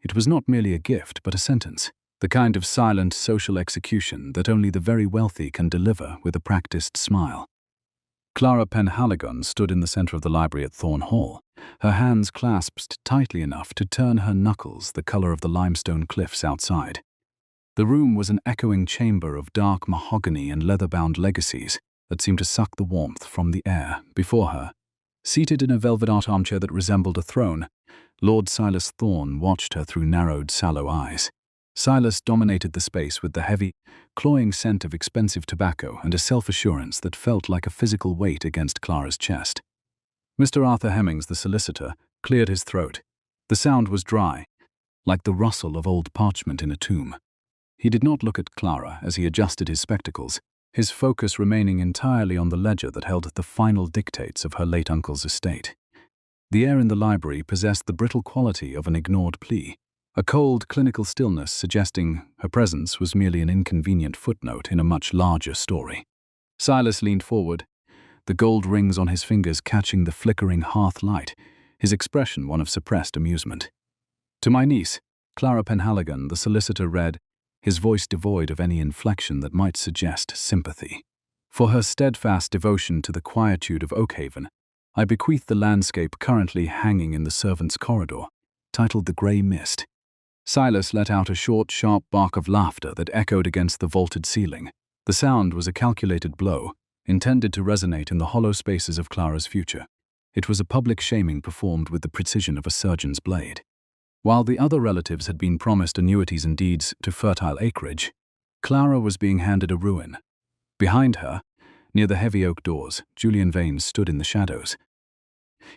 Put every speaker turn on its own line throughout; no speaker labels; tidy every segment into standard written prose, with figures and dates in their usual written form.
It was not merely a gift, but a sentence, the kind of silent social execution that only the very wealthy can deliver with a practiced smile. Clara Penhaligon stood in the center of the library at Thorne Hall, her hands clasped tightly enough to turn her knuckles the color of the limestone cliffs outside. The room was an echoing chamber of dark mahogany and leather-bound legacies that seemed to suck the warmth from the air. Before her, seated in a velvet art armchair that resembled a throne, Lord Silas Thorne watched her through narrowed, sallow eyes. Silas dominated the space with the heavy, cloying scent of expensive tobacco and a self-assurance that felt like a physical weight against Clara's chest. Mr. Arthur Hemmings, the solicitor, cleared his throat. The sound was dry, like the rustle of old parchment in a tomb. He did not look at Clara as he adjusted his spectacles, his focus remaining entirely on the ledger that held the final dictates of her late uncle's estate. The air in the library possessed the brittle quality of an ignored plea, a cold, clinical stillness suggesting her presence was merely an inconvenient footnote in a much larger story. Silas leaned forward, the gold rings on his fingers catching the flickering hearth light, his expression one of suppressed amusement. "To my niece, Clara Penhaligon," the solicitor read, his voice devoid of any inflection that might suggest sympathy. "For her steadfast devotion to the quietude of Oakhaven, I bequeath the landscape currently hanging in the servants' corridor, titled The Grey Mist." Silas let out a short, sharp bark of laughter that echoed against the vaulted ceiling. The sound was a calculated blow, intended to resonate in the hollow spaces of Clara's future. It was a public shaming performed with the precision of a surgeon's blade. While the other relatives had been promised annuities and deeds to fertile acreage, Clara was being handed a ruin. Behind her, near the heavy oak doors, Julian Vane stood in the shadows.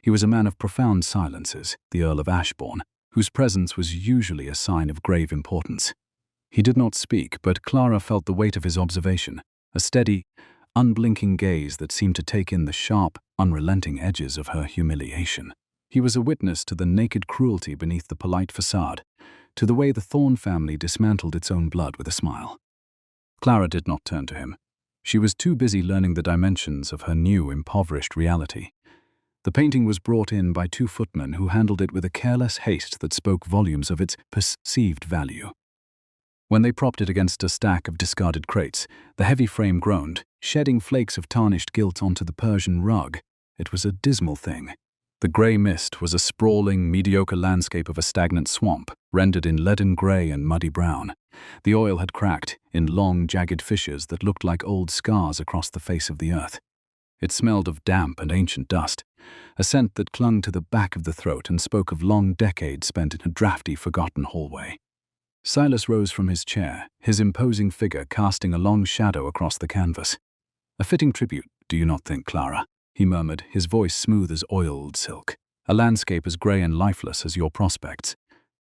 He was a man of profound silences, the Earl of Ashbourne, whose presence was usually a sign of grave importance. He did not speak, but Clara felt the weight of his observation, a steady, unblinking gaze that seemed to take in the sharp, unrelenting edges of her humiliation. He was a witness to the naked cruelty beneath the polite facade, to the way the Thorne family dismantled its own blood with a smile. Clara did not turn to him. She was too busy learning the dimensions of her new, impoverished reality. The painting was brought in by two footmen who handled it with a careless haste that spoke volumes of its perceived value. When they propped it against a stack of discarded crates, the heavy frame groaned, shedding flakes of tarnished gilt onto the Persian rug. It was a dismal thing. The Grey Mist was a sprawling, mediocre landscape of a stagnant swamp, rendered in leaden grey and muddy brown. The oil had cracked in long, jagged fissures that looked like old scars across the face of the earth. It smelled of damp and ancient dust, a scent that clung to the back of the throat and spoke of long decades spent in a drafty, forgotten hallway. Silas rose from his chair, his imposing figure casting a long shadow across the canvas. "A fitting tribute, do you not think, Clara?" he murmured, his voice smooth as oiled silk. "A landscape as grey and lifeless as your prospects.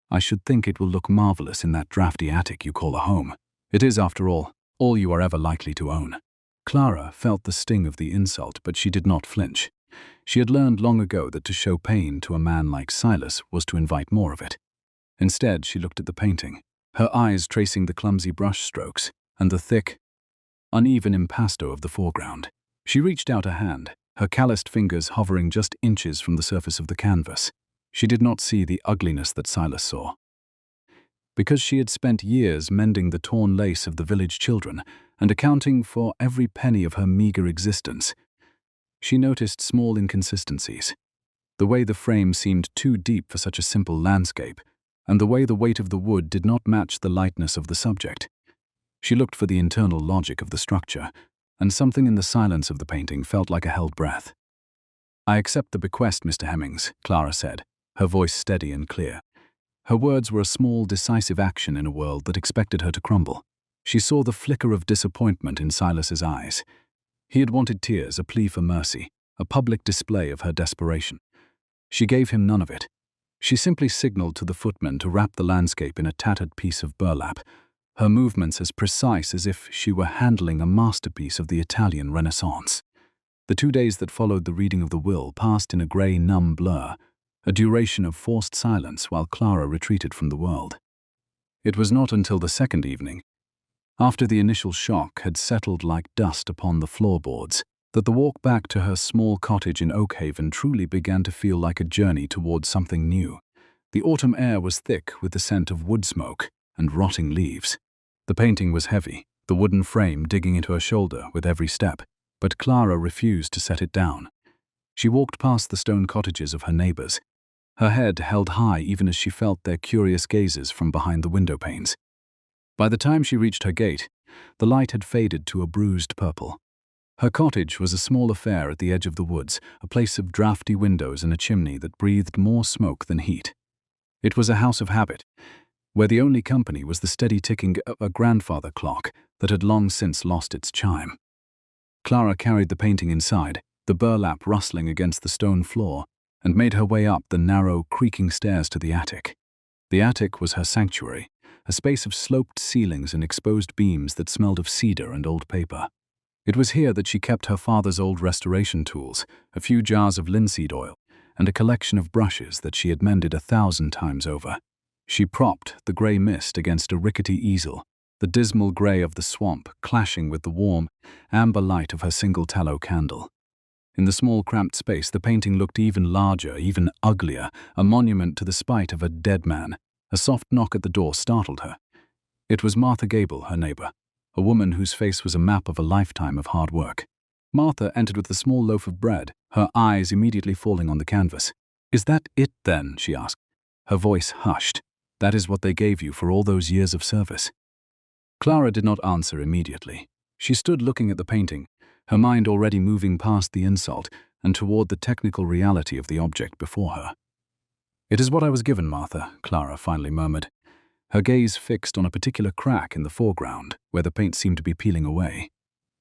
I should think it will look marvelous in that drafty attic you call a home. It is, after all you are ever likely to own." Clara felt the sting of the insult, but she did not flinch. She had learned long ago that to show pain to a man like Silas was to invite more of it. Instead, she looked at the painting, her eyes tracing the clumsy brush strokes and the thick, uneven impasto of the foreground. She reached out a hand, her calloused fingers hovering just inches from the surface of the canvas. She did not see the ugliness that Silas saw. Because she had spent years mending the torn lace of the village children and accounting for every penny of her meager existence, she noticed small inconsistencies. The way the frame seemed too deep for such a simple landscape, and the way the weight of the wood did not match the lightness of the subject. She looked for the internal logic of the structure, and something in the silence of the painting felt like a held breath. "I accept the bequest, Mr. Hemmings," Clara said, her voice steady and clear. Her words were a small, decisive action in a world that expected her to crumble. She saw the flicker of disappointment in Silas's eyes. He had wanted tears, a plea for mercy, a public display of her desperation. She gave him none of it. She simply signaled to the footman to wrap the landscape in a tattered piece of burlap, her movements as precise as if she were handling a masterpiece of the Italian Renaissance. The 2 days that followed the reading of the will passed in a grey, numb blur, a duration of forced silence while Clara retreated from the world. It was not until the second evening, after the initial shock had settled like dust upon the floorboards, that the walk back to her small cottage in Oakhaven truly began to feel like a journey towards something new, The autumn air was thick with the scent of wood smoke and rotting leaves. The painting was heavy, the wooden frame digging into her shoulder with every step, but Clara refused to set it down. She walked past the stone cottages of her neighbors, her head held high even as she felt their curious gazes from behind the window panes. By the time she reached her gate, the light had faded to a bruised purple. Her cottage was a small affair at the edge of the woods, a place of draughty windows and a chimney that breathed more smoke than heat. It was a house of habit, where the only company was the steady ticking of a grandfather clock that had long since lost its chime. Clara carried the painting inside, the burlap rustling against the stone floor, and made her way up the narrow, creaking stairs to the attic. The attic was her sanctuary, a space of sloped ceilings and exposed beams that smelled of cedar and old paper. It was here that she kept her father's old restoration tools, a few jars of linseed oil, and a collection of brushes that she had mended 1,000 times over. She propped the grey mist against a rickety easel, the dismal grey of the swamp clashing with the warm, amber light of her single tallow candle. In the small, cramped space, the painting looked even larger, even uglier, a monument to the spite of a dead man. A soft knock at the door startled her. It was Martha Gable, her neighbor, a woman whose face was a map of a lifetime of hard work. Martha entered with a small loaf of bread, her eyes immediately falling on the canvas. "Is that it, then?" she asked. Her voice hushed. "That is what they gave you for all those years of service?" Clara did not answer immediately. She stood looking at the painting, her mind already moving past the insult and toward the technical reality of the object before her. "It is what I was given, Martha," Clara finally murmured, her gaze fixed on a particular crack in the foreground where the paint seemed to be peeling away.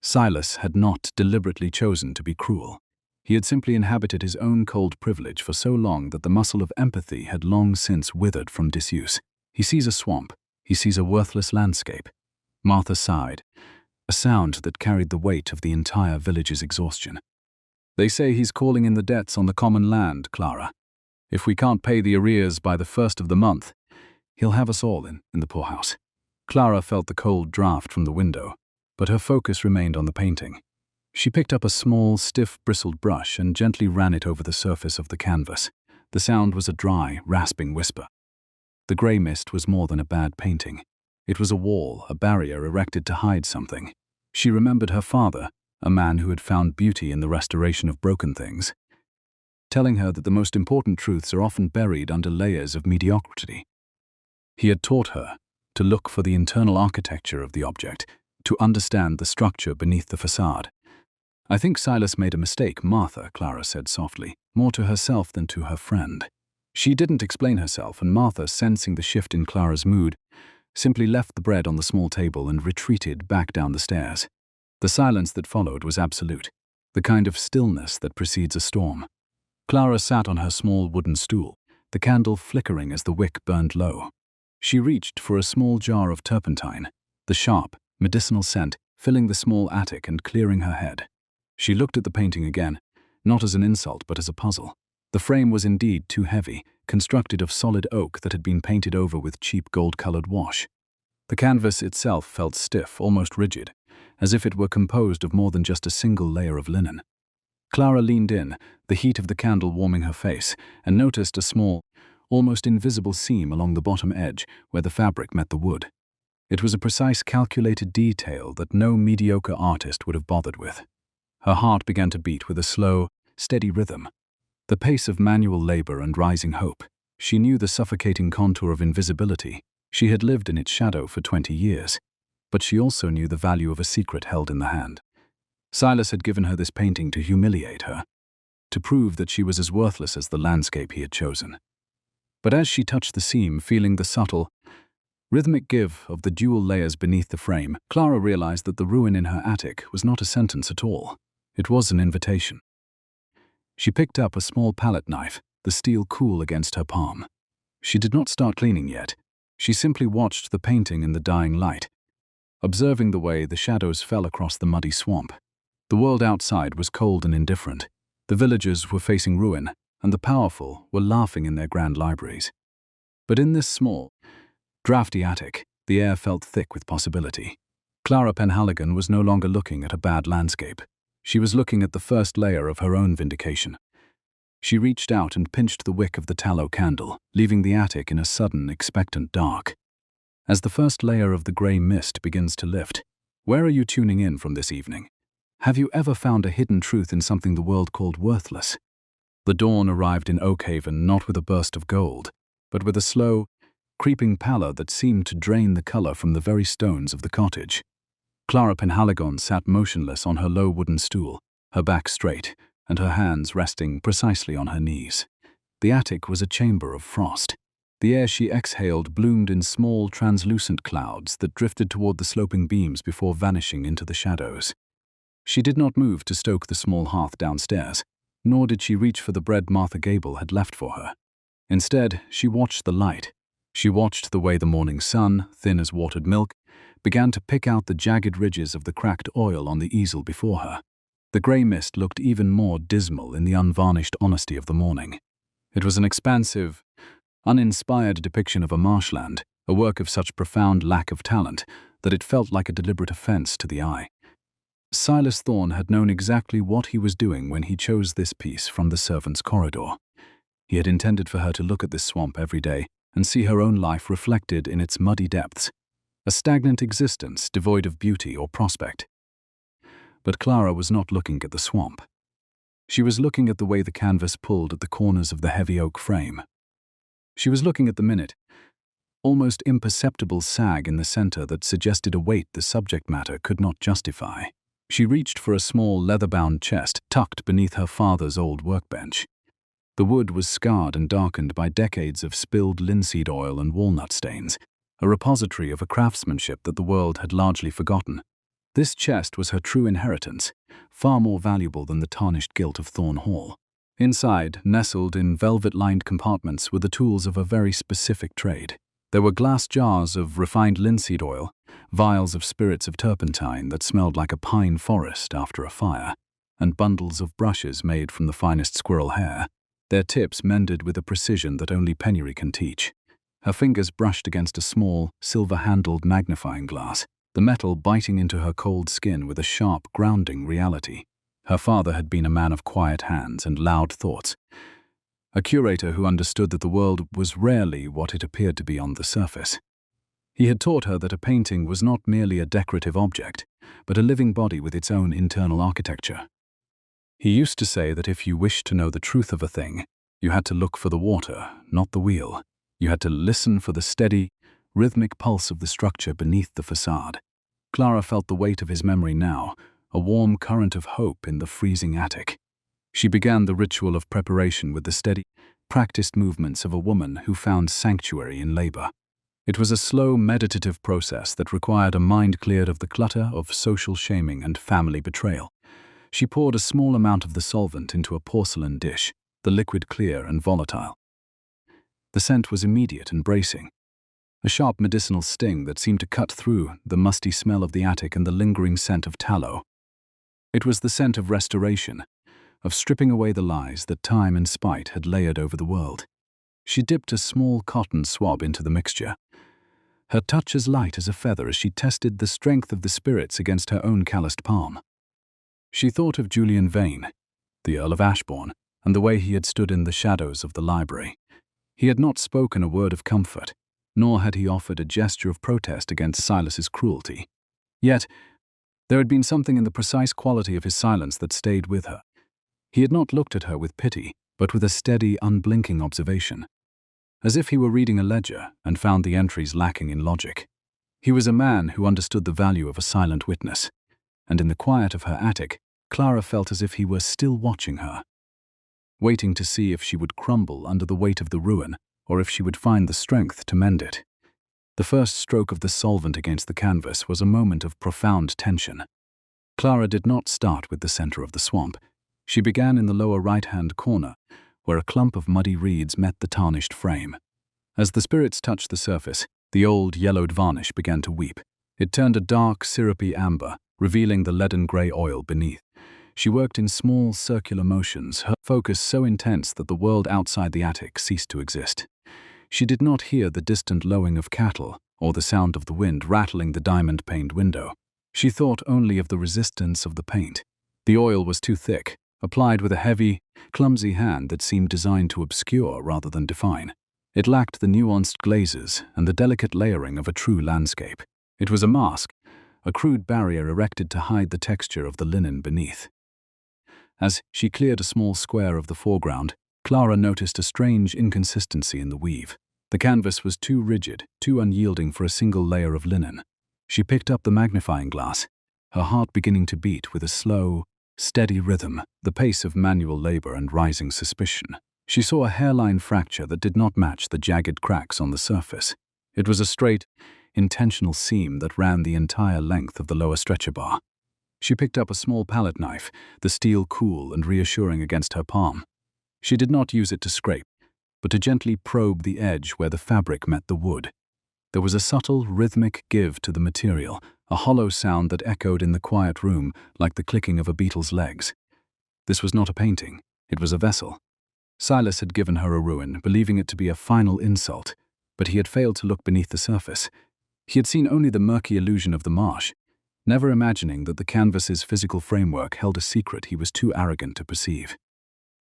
Silas had not deliberately chosen to be cruel. He had simply inhabited his own cold privilege for so long that the muscle of empathy had long since withered from disuse. He sees a swamp. He sees a worthless landscape. Martha sighed, a sound that carried the weight of the entire village's exhaustion. "They say he's calling in the debts on the common land, Clara. If we can't pay the arrears by the 1st of the month, he'll have us all in the poorhouse." Clara felt the cold draft from the window, but her focus remained on the painting. She picked up a small, stiff, bristled brush and gently ran it over the surface of the canvas. The sound was a dry, rasping whisper. The grey mist was more than a bad painting. It was a wall, a barrier erected to hide something. She remembered her father, a man who had found beauty in the restoration of broken things, telling her that the most important truths are often buried under layers of mediocrity. He had taught her to look for the internal architecture of the object, to understand the structure beneath the facade. "I think Silas made a mistake, Martha," Clara said softly, more to herself than to her friend. She didn't explain herself, and Martha, sensing the shift in Clara's mood, simply left the bread on the small table and retreated back down the stairs. The silence that followed was absolute, the kind of stillness that precedes a storm. Clara sat on her small wooden stool, the candle flickering as the wick burned low. She reached for a small jar of turpentine, the sharp, medicinal scent filling the small attic and clearing her head. She looked at the painting again, not as an insult but as a puzzle. The frame was indeed too heavy, constructed of solid oak that had been painted over with cheap gold-colored wash. The canvas itself felt stiff, almost rigid, as if it were composed of more than just a single layer of linen. Clara leaned in, the heat of the candle warming her face, and noticed a small, almost invisible seam along the bottom edge where the fabric met the wood. It was a precise, calculated detail that no mediocre artist would have bothered with. Her heart began to beat with a slow, steady rhythm, the pace of manual labor and rising hope. She knew the suffocating contour of invisibility. She had lived in its shadow for 20 years. But she also knew the value of a secret held in the hand. Silas had given her this painting to humiliate her, to prove that she was as worthless as the landscape he had chosen. But as she touched the seam, feeling the subtle, rhythmic give of the dual layers beneath the frame, Clara realized that the ruin in her attic was not a sentence at all. It was an invitation. She picked up a small palette knife, the steel cool against her palm. She did not start cleaning yet. She simply watched the painting in the dying light, observing the way the shadows fell across the muddy swamp. The world outside was cold and indifferent. The villagers were facing ruin, and the powerful were laughing in their grand libraries. But in this small, drafty attic, the air felt thick with possibility. Clara Penhaligon was no longer looking at a bad landscape. She was looking at the first layer of her own vindication. She reached out and pinched the wick of the tallow candle, leaving the attic in a sudden, expectant dark. As the first layer of the grey mist begins to lift, where are you tuning in from this evening? Have you ever found a hidden truth in something the world called worthless? The dawn arrived in Oakhaven not with a burst of gold, but with a slow, creeping pallor that seemed to drain the colour from the very stones of the cottage. Clara Penhaligon sat motionless on her low wooden stool, her back straight, and her hands resting precisely on her knees. The attic was a chamber of frost. The air she exhaled bloomed in small, translucent clouds that drifted toward the sloping beams before vanishing into the shadows. She did not move to stoke the small hearth downstairs, nor did she reach for the bread Martha Gable had left for her. Instead, she watched the light. She watched the way the morning sun, thin as watered milk, began to pick out the jagged ridges of the cracked oil on the easel before her. The grey mist looked even more dismal in the unvarnished honesty of the morning. It was an expansive, uninspired depiction of a marshland, a work of such profound lack of talent that it felt like a deliberate offence to the eye. Silas Thorne had known exactly what he was doing when he chose this piece from the servants' corridor. He had intended for her to look at this swamp every day and see her own life reflected in its muddy depths, a stagnant existence devoid of beauty or prospect. But Clara was not looking at the swamp. She was looking at the way the canvas pulled at the corners of the heavy oak frame. She was looking at the minute, almost imperceptible sag in the center that suggested a weight the subject matter could not justify. She reached for a small leather-bound chest tucked beneath her father's old workbench. The wood was scarred and darkened by decades of spilled linseed oil and walnut stains, a repository of a craftsmanship that the world had largely forgotten. This chest was her true inheritance, far more valuable than the tarnished gilt of Thorne Hall. Inside, nestled in velvet-lined compartments, were the tools of a very specific trade. There were glass jars of refined linseed oil, vials of spirits of turpentine that smelled like a pine forest after a fire, and bundles of brushes made from the finest squirrel hair, their tips mended with a precision that only penury can teach. Her fingers brushed against a small, silver-handled magnifying glass, the metal biting into her cold skin with a sharp, grounding reality. Her father had been a man of quiet hands and loud thoughts, a curator who understood that the world was rarely what it appeared to be on the surface. He had taught her that a painting was not merely a decorative object, but a living body with its own internal architecture. He used to say that if you wished to know the truth of a thing, you had to look for the water, not the wheel. You had to listen for the steady, rhythmic pulse of the structure beneath the facade. Clara felt the weight of his memory now, a warm current of hope in the freezing attic. She began the ritual of preparation with the steady, practiced movements of a woman who found sanctuary in labor. It was a slow, meditative process that required a mind cleared of the clutter of social shaming and family betrayal. She poured a small amount of the solvent into a porcelain dish, the liquid clear and volatile. The scent was immediate and bracing, a sharp medicinal sting that seemed to cut through the musty smell of the attic and the lingering scent of tallow. It was the scent of restoration, of stripping away the lies that time and spite had layered over the world. She dipped a small cotton swab into the mixture, her touch as light as a feather as she tested the strength of the spirits against her own calloused palm. She thought of Julian Vane, the Earl of Ashbourne, and the way he had stood in the shadows of the library. He had not spoken a word of comfort, nor had he offered a gesture of protest against Silas's cruelty. Yet, there had been something in the precise quality of his silence that stayed with her. He had not looked at her with pity, but with a steady, unblinking observation, as if he were reading a ledger and found the entries lacking in logic. He was a man who understood the value of a silent witness, and in the quiet of her attic, Clara felt as if he were still watching her, waiting to see if she would crumble under the weight of the ruin or if she would find the strength to mend it. The first stroke of the solvent against the canvas was a moment of profound tension. Clara did not start with the center of the swamp. She began in the lower right-hand corner, where a clump of muddy reeds met the tarnished frame. As the spirits touched the surface, the old yellowed varnish began to weep. It turned a dark, syrupy amber, revealing the leaden-grey oil beneath. She worked in small, circular motions, her focus so intense that the world outside the attic ceased to exist. She did not hear the distant lowing of cattle or the sound of the wind rattling the diamond-paned window. She thought only of the resistance of the paint. The oil was too thick, applied with a heavy, clumsy hand that seemed designed to obscure rather than define. It lacked the nuanced glazes and the delicate layering of a true landscape. It was a mask, a crude barrier erected to hide the texture of the linen beneath. As she cleared a small square of the foreground, Clara noticed a strange inconsistency in the weave. The canvas was too rigid, too unyielding for a single layer of linen. She picked up the magnifying glass, her heart beginning to beat with a slow, steady rhythm, the pace of manual labor and rising suspicion. She saw a hairline fracture that did not match the jagged cracks on the surface. It was a straight, intentional seam that ran the entire length of the lower stretcher bar. She picked up a small palette knife, the steel cool and reassuring against her palm. She did not use it to scrape, but to gently probe the edge where the fabric met the wood. There was a subtle, rhythmic give to the material, a hollow sound that echoed in the quiet room like the clicking of a beetle's legs. This was not a painting, it was a vessel. Silas had given her a ruin, believing it to be a final insult, but he had failed to look beneath the surface. He had seen only the murky illusion of the marsh, never imagining that the canvas's physical framework held a secret he was too arrogant to perceive.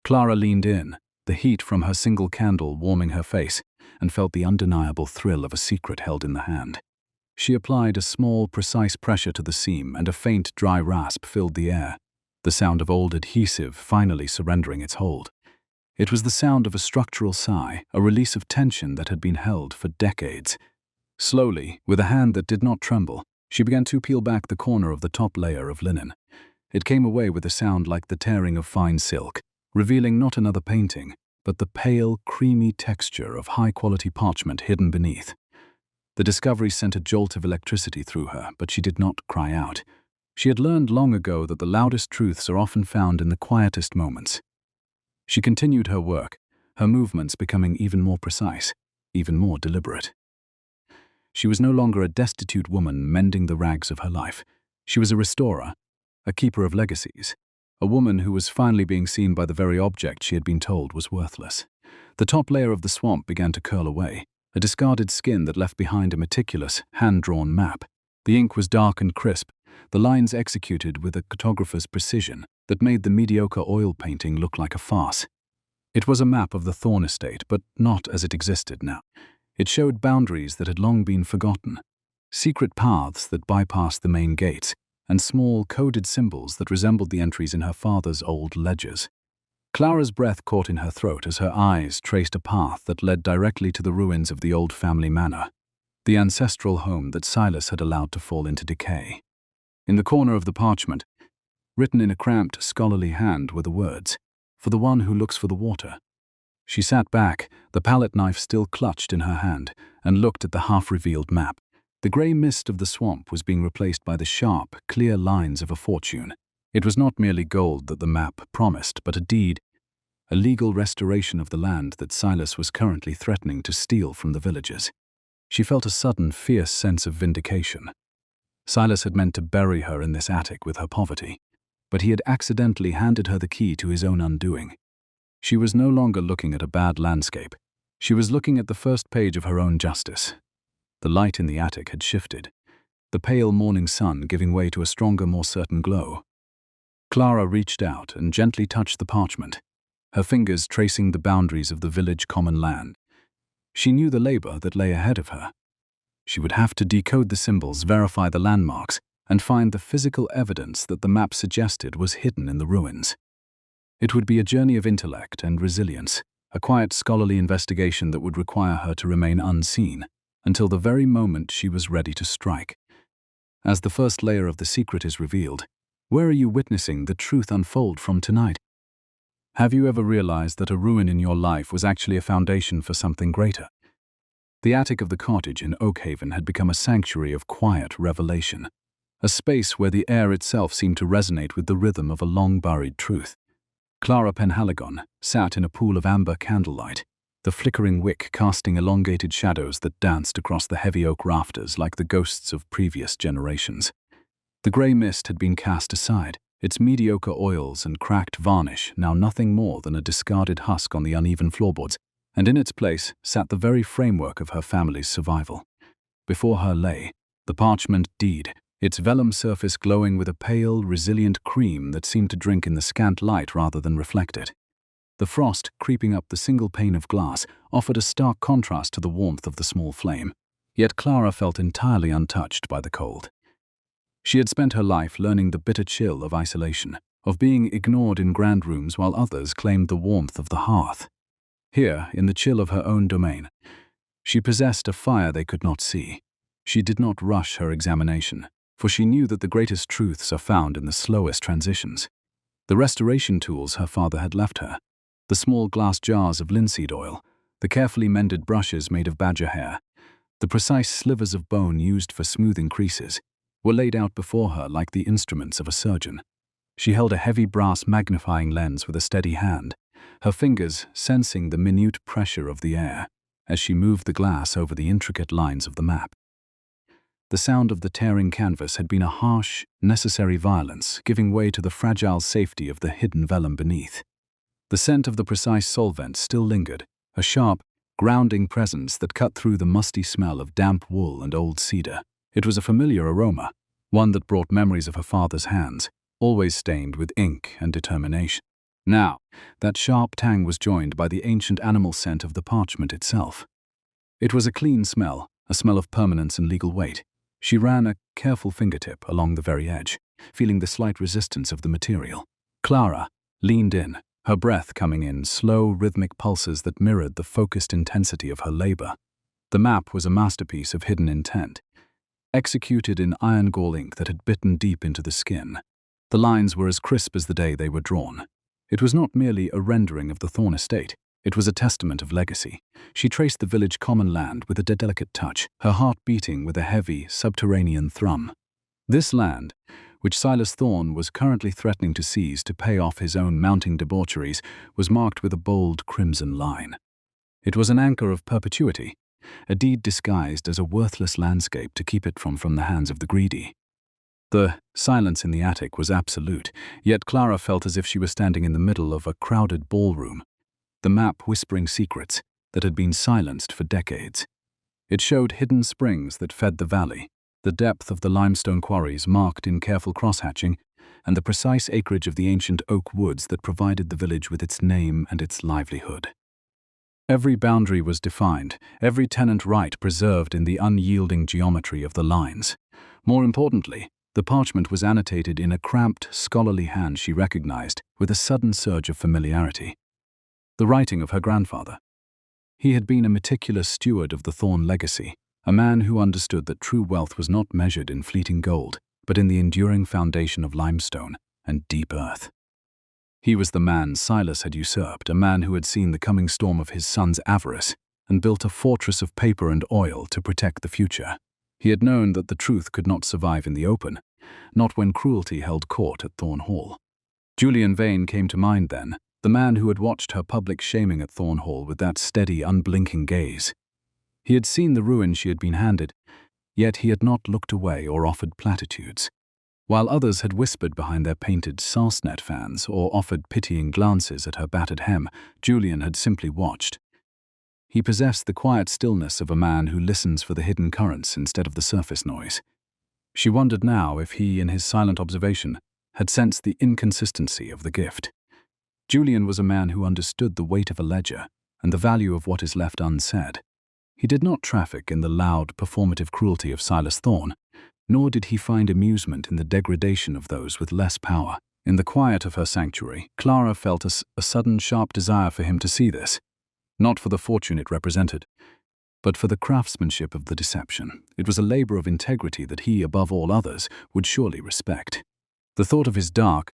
Clara leaned in, the heat from her single candle warming her face, and felt the undeniable thrill of a secret held in the hand. She applied a small, precise pressure to the seam, and a faint, dry rasp filled the air, the sound of old adhesive finally surrendering its hold. It was the sound of a structural sigh, a release of tension that had been held for decades. Slowly, with a hand that did not tremble, she began to peel back the corner of the top layer of linen. It came away with a sound like the tearing of fine silk, revealing not another painting, but the pale, creamy texture of high-quality parchment hidden beneath. The discovery sent a jolt of electricity through her, but she did not cry out. She had learned long ago that the loudest truths are often found in the quietest moments. She continued her work, her movements becoming even more precise, even more deliberate. She was no longer a destitute woman mending the rags of her life. She was a restorer, a keeper of legacies, a woman who was finally being seen by the very object she had been told was worthless. The top layer of the swamp began to curl away, a discarded skin that left behind a meticulous, hand-drawn map. The ink was dark and crisp, the lines executed with a cartographer's precision that made the mediocre oil painting look like a farce. It was a map of the Thorne estate, but not as it existed now. It showed boundaries that had long been forgotten, secret paths that bypassed the main gates, and small, coded symbols that resembled the entries in her father's old ledgers. Clara's breath caught in her throat as her eyes traced a path that led directly to the ruins of the old family manor, the ancestral home that Silas had allowed to fall into decay. In the corner of the parchment, written in a cramped, scholarly hand, were the words, "For the one who looks for the water." She sat back, the palette knife still clutched in her hand, and looked at the half-revealed map. The grey mist of the swamp was being replaced by the sharp, clear lines of a fortune. It was not merely gold that the map promised, but a deed, a legal restoration of the land that Silas was currently threatening to steal from the villagers. She felt a sudden, fierce sense of vindication. Silas had meant to bury her in this attic with her poverty, but he had accidentally handed her the key to his own undoing. She was no longer looking at a bad landscape. She was looking at the first page of her own justice. The light in the attic had shifted, the pale morning sun giving way to a stronger, more certain glow. Clara reached out and gently touched the parchment, her fingers tracing the boundaries of the village common land. She knew the labor that lay ahead of her. She would have to decode the symbols, verify the landmarks, and find the physical evidence that the map suggested was hidden in the ruins. It would be a journey of intellect and resilience, a quiet scholarly investigation that would require her to remain unseen until the very moment she was ready to strike. As the first layer of the secret is revealed, where are you witnessing the truth unfold from tonight? Have you ever realized that a ruin in your life was actually a foundation for something greater? The attic of the cottage in Oakhaven had become a sanctuary of quiet revelation, a space where the air itself seemed to resonate with the rhythm of a long-buried truth. Clara Penhaligon sat in a pool of amber candlelight, the flickering wick casting elongated shadows that danced across the heavy oak rafters like the ghosts of previous generations. The grey mist had been cast aside, its mediocre oils and cracked varnish now nothing more than a discarded husk on the uneven floorboards, and in its place sat the very framework of her family's survival. Before her lay the parchment deed, its vellum surface glowing with a pale, resilient cream that seemed to drink in the scant light rather than reflect it. The frost, creeping up the single pane of glass, offered a stark contrast to the warmth of the small flame. Yet Clara felt entirely untouched by the cold. She had spent her life learning the bitter chill of isolation, of being ignored in grand rooms while others claimed the warmth of the hearth. Here, in the chill of her own domain, she possessed a fire they could not see. She did not rush her examination, for she knew that the greatest truths are found in the slowest transitions. The restoration tools her father had left her, the small glass jars of linseed oil, the carefully mended brushes made of badger hair, the precise slivers of bone used for smoothing creases, were laid out before her like the instruments of a surgeon. She held a heavy brass magnifying lens with a steady hand, her fingers sensing the minute pressure of the air as she moved the glass over the intricate lines of the map. The sound of the tearing canvas had been a harsh, necessary violence, giving way to the fragile safety of the hidden vellum beneath. The scent of the precise solvent still lingered, a sharp, grounding presence that cut through the musty smell of damp wool and old cedar. It was a familiar aroma, one that brought memories of her father's hands, always stained with ink and determination. Now, that sharp tang was joined by the ancient animal scent of the parchment itself. It was a clean smell, a smell of permanence and legal weight. She ran a careful fingertip along the very edge, feeling the slight resistance of the material. Clara leaned in, her breath coming in slow, rhythmic pulses that mirrored the focused intensity of her labor. The map was a masterpiece of hidden intent, executed in iron gall ink that had bitten deep into the skin. The lines were as crisp as the day they were drawn. It was not merely a rendering of the Thorne estate. It was a testament of legacy. She traced the village common land with a delicate touch, her heart beating with a heavy, subterranean thrum. This land, which Silas Thorne was currently threatening to seize to pay off his own mounting debaucheries, was marked with a bold crimson line. It was an anchor of perpetuity, a deed disguised as a worthless landscape to keep it from the hands of the greedy. The silence in the attic was absolute, yet Clara felt as if she was standing in the middle of a crowded ballroom, the map whispering secrets that had been silenced for decades. It showed hidden springs that fed the valley, the depth of the limestone quarries marked in careful cross-hatching, and the precise acreage of the ancient oak woods that provided the village with its name and its livelihood. Every boundary was defined, every tenant right preserved in the unyielding geometry of the lines. More importantly, the parchment was annotated in a cramped, scholarly hand she recognized with a sudden surge of familiarity. The writing of her grandfather. He had been a meticulous steward of the Thorne legacy, a man who understood that true wealth was not measured in fleeting gold, but in the enduring foundation of limestone and deep earth. He was the man Silas had usurped, a man who had seen the coming storm of his son's avarice and built a fortress of paper and oil to protect the future. He had known that the truth could not survive in the open, not when cruelty held court at Thorne Hall. Julian Vane came to mind then, the man who had watched her public shaming at Thorne Hall with that steady, unblinking gaze. He had seen the ruin she had been handed, yet he had not looked away or offered platitudes. While others had whispered behind their painted sarsenet fans or offered pitying glances at her battered hem, Julian had simply watched. He possessed the quiet stillness of a man who listens for the hidden currents instead of the surface noise. She wondered now if he, in his silent observation, had sensed the inconsistency of the gift. Julian was a man who understood the weight of a ledger and the value of what is left unsaid. He did not traffic in the loud, performative cruelty of Silas Thorne, nor did he find amusement in the degradation of those with less power. In the quiet of her sanctuary, Clara felt a sudden, sharp desire for him to see this, not for the fortune it represented, but for the craftsmanship of the deception. It was a labor of integrity that he, above all others, would surely respect. The thought of his dark,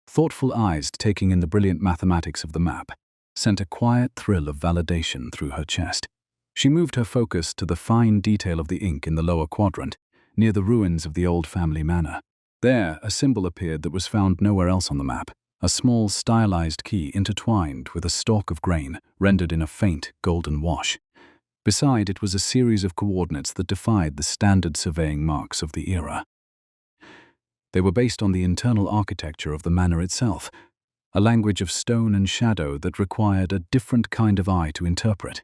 thoughtful eyes taking in the brilliant mathematics of the map sent a quiet thrill of validation through her chest. She moved her focus to the fine detail of the ink in the lower quadrant, near the ruins of the old family manor. There, a symbol appeared that was found nowhere else on the map, a small stylized key intertwined with a stalk of grain rendered in a faint golden wash. Beside it was a series of coordinates that defied the standard surveying marks of the era. They were based on the internal architecture of the manor itself, a language of stone and shadow that required a different kind of eye to interpret.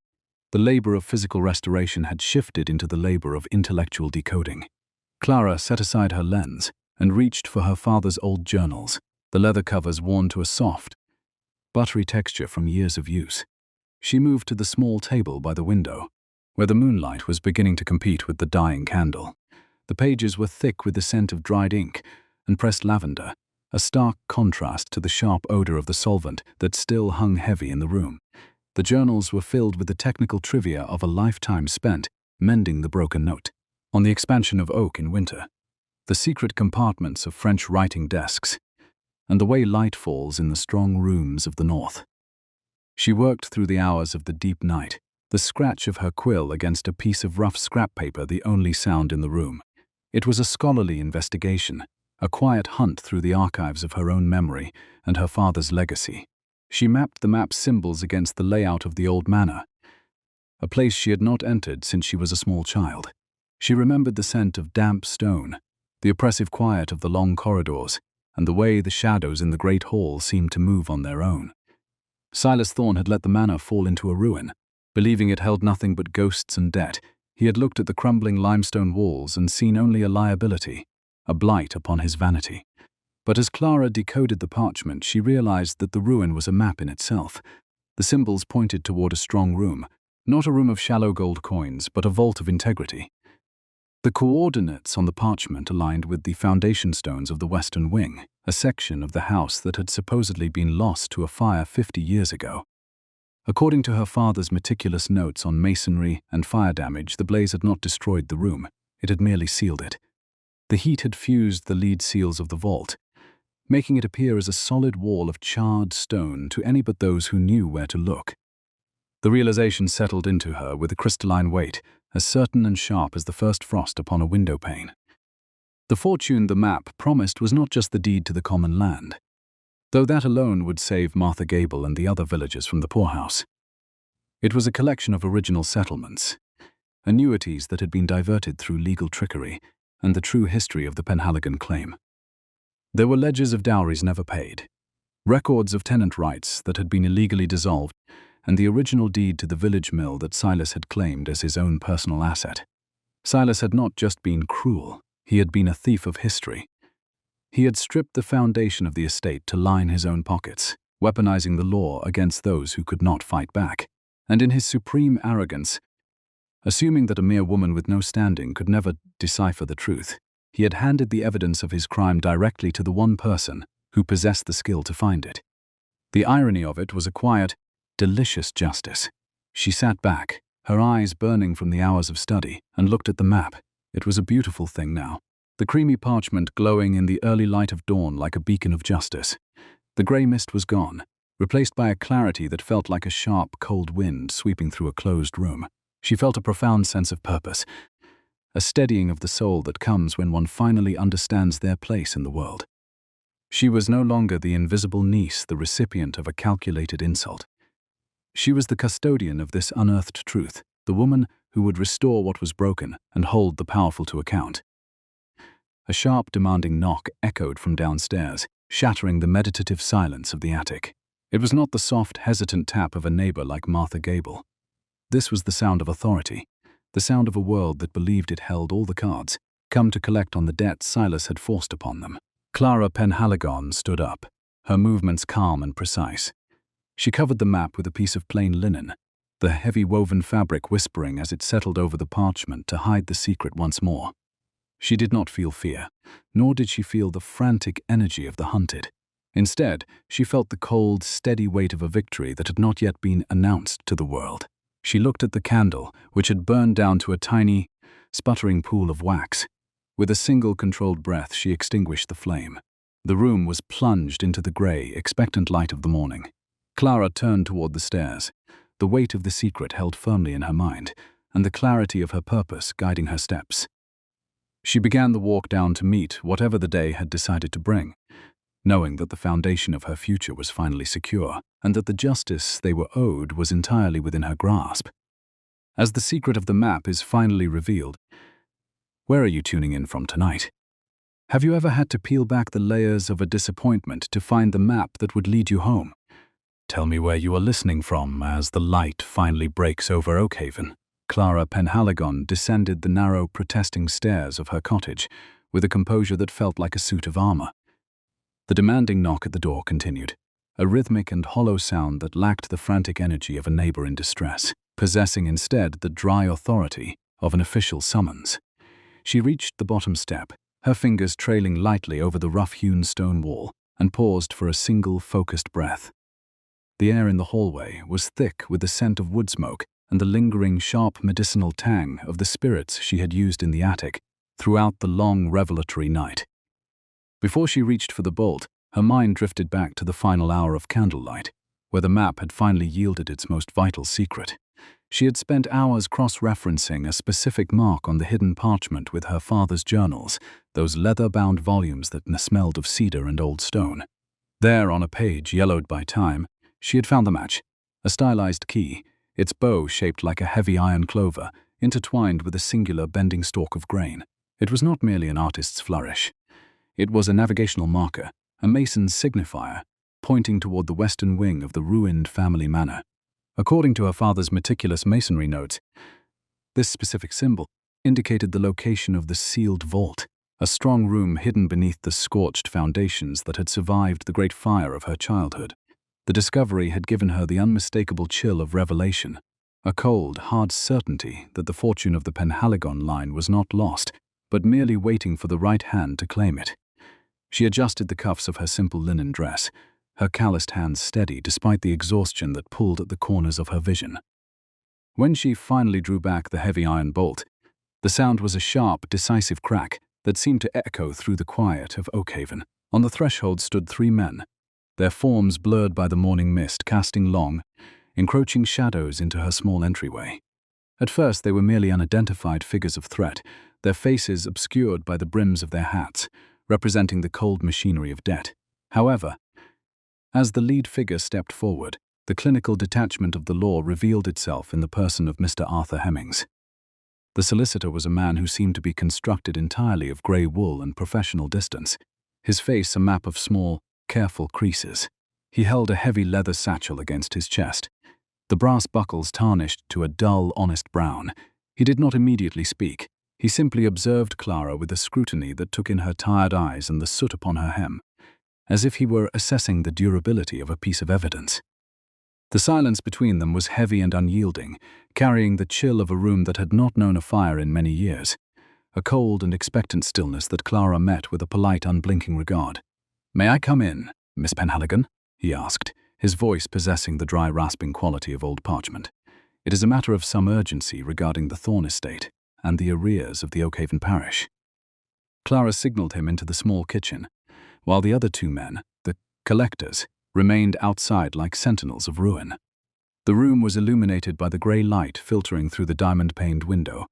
The labor of physical restoration had shifted into the labor of intellectual decoding. Clara set aside her lens and reached for her father's old journals, the leather covers worn to a soft, buttery texture from years of use. She moved to the small table by the window, where the moonlight was beginning to compete with the dying candle. The pages were thick with the scent of dried ink and pressed lavender, a stark contrast to the sharp odor of the solvent that still hung heavy in the room. The journals were filled with the technical trivia of a lifetime spent mending the broken note. On the expansion of oak in winter, the secret compartments of French writing desks, and the way light falls in the strong rooms of the north. She worked through the hours of the deep night, the scratch of her quill against a piece of rough scrap paper the only sound in the room. It was a scholarly investigation, a quiet hunt through the archives of her own memory and her father's legacy. She mapped the map's symbols against the layout of the old manor, a place she had not entered since she was a small child. She remembered the scent of damp stone, the oppressive quiet of the long corridors, and the way the shadows in the great hall seemed to move on their own. Silas Thorne had let the manor fall into a ruin. Believing it held nothing but ghosts and debt, he had looked at the crumbling limestone walls and seen only a liability, a blight upon his vanity. But as Clara decoded the parchment, she realized that the ruin was a map in itself. The symbols pointed toward a strong room, not a room of shallow gold coins, but a vault of integrity. The coordinates on the parchment aligned with the foundation stones of the western wing, a section of the house that had supposedly been lost to a fire 50 years ago. According to her father's meticulous notes on masonry and fire damage, the blaze had not destroyed the room, it had merely sealed it. The heat had fused the lead seals of the vault, making it appear as a solid wall of charred stone to any but those who knew where to look. The realization settled into her with a crystalline weight, as certain and sharp as the first frost upon a window pane. The fortune the map promised was not just the deed to the common land, though that alone would save Martha Gable and the other villagers from the poorhouse. It was a collection of original settlements, annuities that had been diverted through legal trickery, and the true history of the Penhaligon claim. There were ledgers of dowries never paid, records of tenant rights that had been illegally dissolved, and the original deed to the village mill that Silas had claimed as his own personal asset. Silas had not just been cruel, he had been a thief of history. He had stripped the foundation of the estate to line his own pockets, weaponizing the law against those who could not fight back. And in his supreme arrogance, assuming that a mere woman with no standing could never decipher the truth, he had handed the evidence of his crime directly to the one person who possessed the skill to find it. The irony of it was a quiet, delicious justice. She sat back, her eyes burning from the hours of study, and looked at the map. It was a beautiful thing now, the creamy parchment glowing in the early light of dawn like a beacon of justice. The grey mist was gone, replaced by a clarity that felt like a sharp, cold wind sweeping through a closed room. She felt a profound sense of purpose, a steadying of the soul that comes when one finally understands their place in the world. She was no longer the invisible niece, the recipient of a calculated insult. She was the custodian of this unearthed truth, the woman who would restore what was broken and hold the powerful to account. A sharp, demanding knock echoed from downstairs, shattering the meditative silence of the attic. It was not the soft, hesitant tap of a neighbor like Martha Gable. This was the sound of authority, the sound of a world that believed it held all the cards, come to collect on the debts Silas had forced upon them. Clara Penhaligon stood up, her movements calm and precise. She covered the map with a piece of plain linen, the heavy woven fabric whispering as it settled over the parchment to hide the secret once more. She did not feel fear, nor did she feel the frantic energy of the hunted. Instead, she felt the cold, steady weight of a victory that had not yet been announced to the world. She looked at the candle, which had burned down to a tiny, sputtering pool of wax. With a single controlled breath, she extinguished the flame. The room was plunged into the grey, expectant light of the morning. Clara turned toward the stairs, the weight of the secret held firmly in her mind, and the clarity of her purpose guiding her steps. She began the walk down to meet whatever the day had decided to bring, knowing that the foundation of her future was finally secure, and that the justice they were owed was entirely within her grasp. As the secret of the map is finally revealed, where are you tuning in from tonight? Have you ever had to peel back the layers of a disappointment to find the map that would lead you home? Tell me where you are listening from as the light finally breaks over Oakhaven. Clara Penhaligon descended the narrow, protesting stairs of her cottage with a composure that felt like a suit of armor. The demanding knock at the door continued, a rhythmic and hollow sound that lacked the frantic energy of a neighbor in distress, possessing instead the dry authority of an official summons. She reached the bottom step, her fingers trailing lightly over the rough-hewn stone wall, and paused for a single focused breath. The air in the hallway was thick with the scent of wood smoke and the lingering, sharp medicinal tang of the spirits she had used in the attic throughout the long revelatory night. Before she reached for the bolt, her mind drifted back to the final hour of candlelight, where the map had finally yielded its most vital secret. She had spent hours cross-referencing a specific mark on the hidden parchment with her father's journals, those leather-bound volumes that smelled of cedar and old stone. There, on a page yellowed by time, she had found the match, a stylized key, its bow shaped like a heavy iron clover, intertwined with a singular bending stalk of grain. It was not merely an artist's flourish. It was a navigational marker, a mason's signifier, pointing toward the western wing of the ruined family manor. According to her father's meticulous masonry notes, this specific symbol indicated the location of the sealed vault, a strong room hidden beneath the scorched foundations that had survived the great fire of her childhood. The discovery had given her the unmistakable chill of revelation, a cold, hard certainty that the fortune of the Penhaligon line was not lost, but merely waiting for the right hand to claim it. She adjusted the cuffs of her simple linen dress, her calloused hands steady despite the exhaustion that pulled at the corners of her vision. When she finally drew back the heavy iron bolt, the sound was a sharp, decisive crack that seemed to echo through the quiet of Oakhaven. On the threshold stood 3 men, their forms blurred by the morning mist, casting long, encroaching shadows into her small entryway. At first they were merely unidentified figures of threat, their faces obscured by the brims of their hats, representing the cold machinery of debt. However, as the lead figure stepped forward, the clinical detachment of the law revealed itself in the person of Mr. Arthur Hemmings. The solicitor was a man who seemed to be constructed entirely of grey wool and professional distance, his face a map of small, careful creases. He held a heavy leather satchel against his chest, the brass buckles tarnished to a dull, honest brown. He did not immediately speak. He simply observed Clara with a scrutiny that took in her tired eyes and the soot upon her hem, as if he were assessing the durability of a piece of evidence. The silence between them was heavy and unyielding, carrying the chill of a room that had not known a fire in many years, a cold and expectant stillness that Clara met with a polite, unblinking regard. "May I come in, Miss Penhaligon?" he asked, his voice possessing the dry, rasping quality of old parchment. "It is a matter of some urgency regarding the Thorne estate and the arrears of the Oakhaven parish." Clara signaled him into the small kitchen, while the other 2 men, the collectors, remained outside like sentinels of ruin. The room was illuminated by the grey light filtering through the diamond-paned window,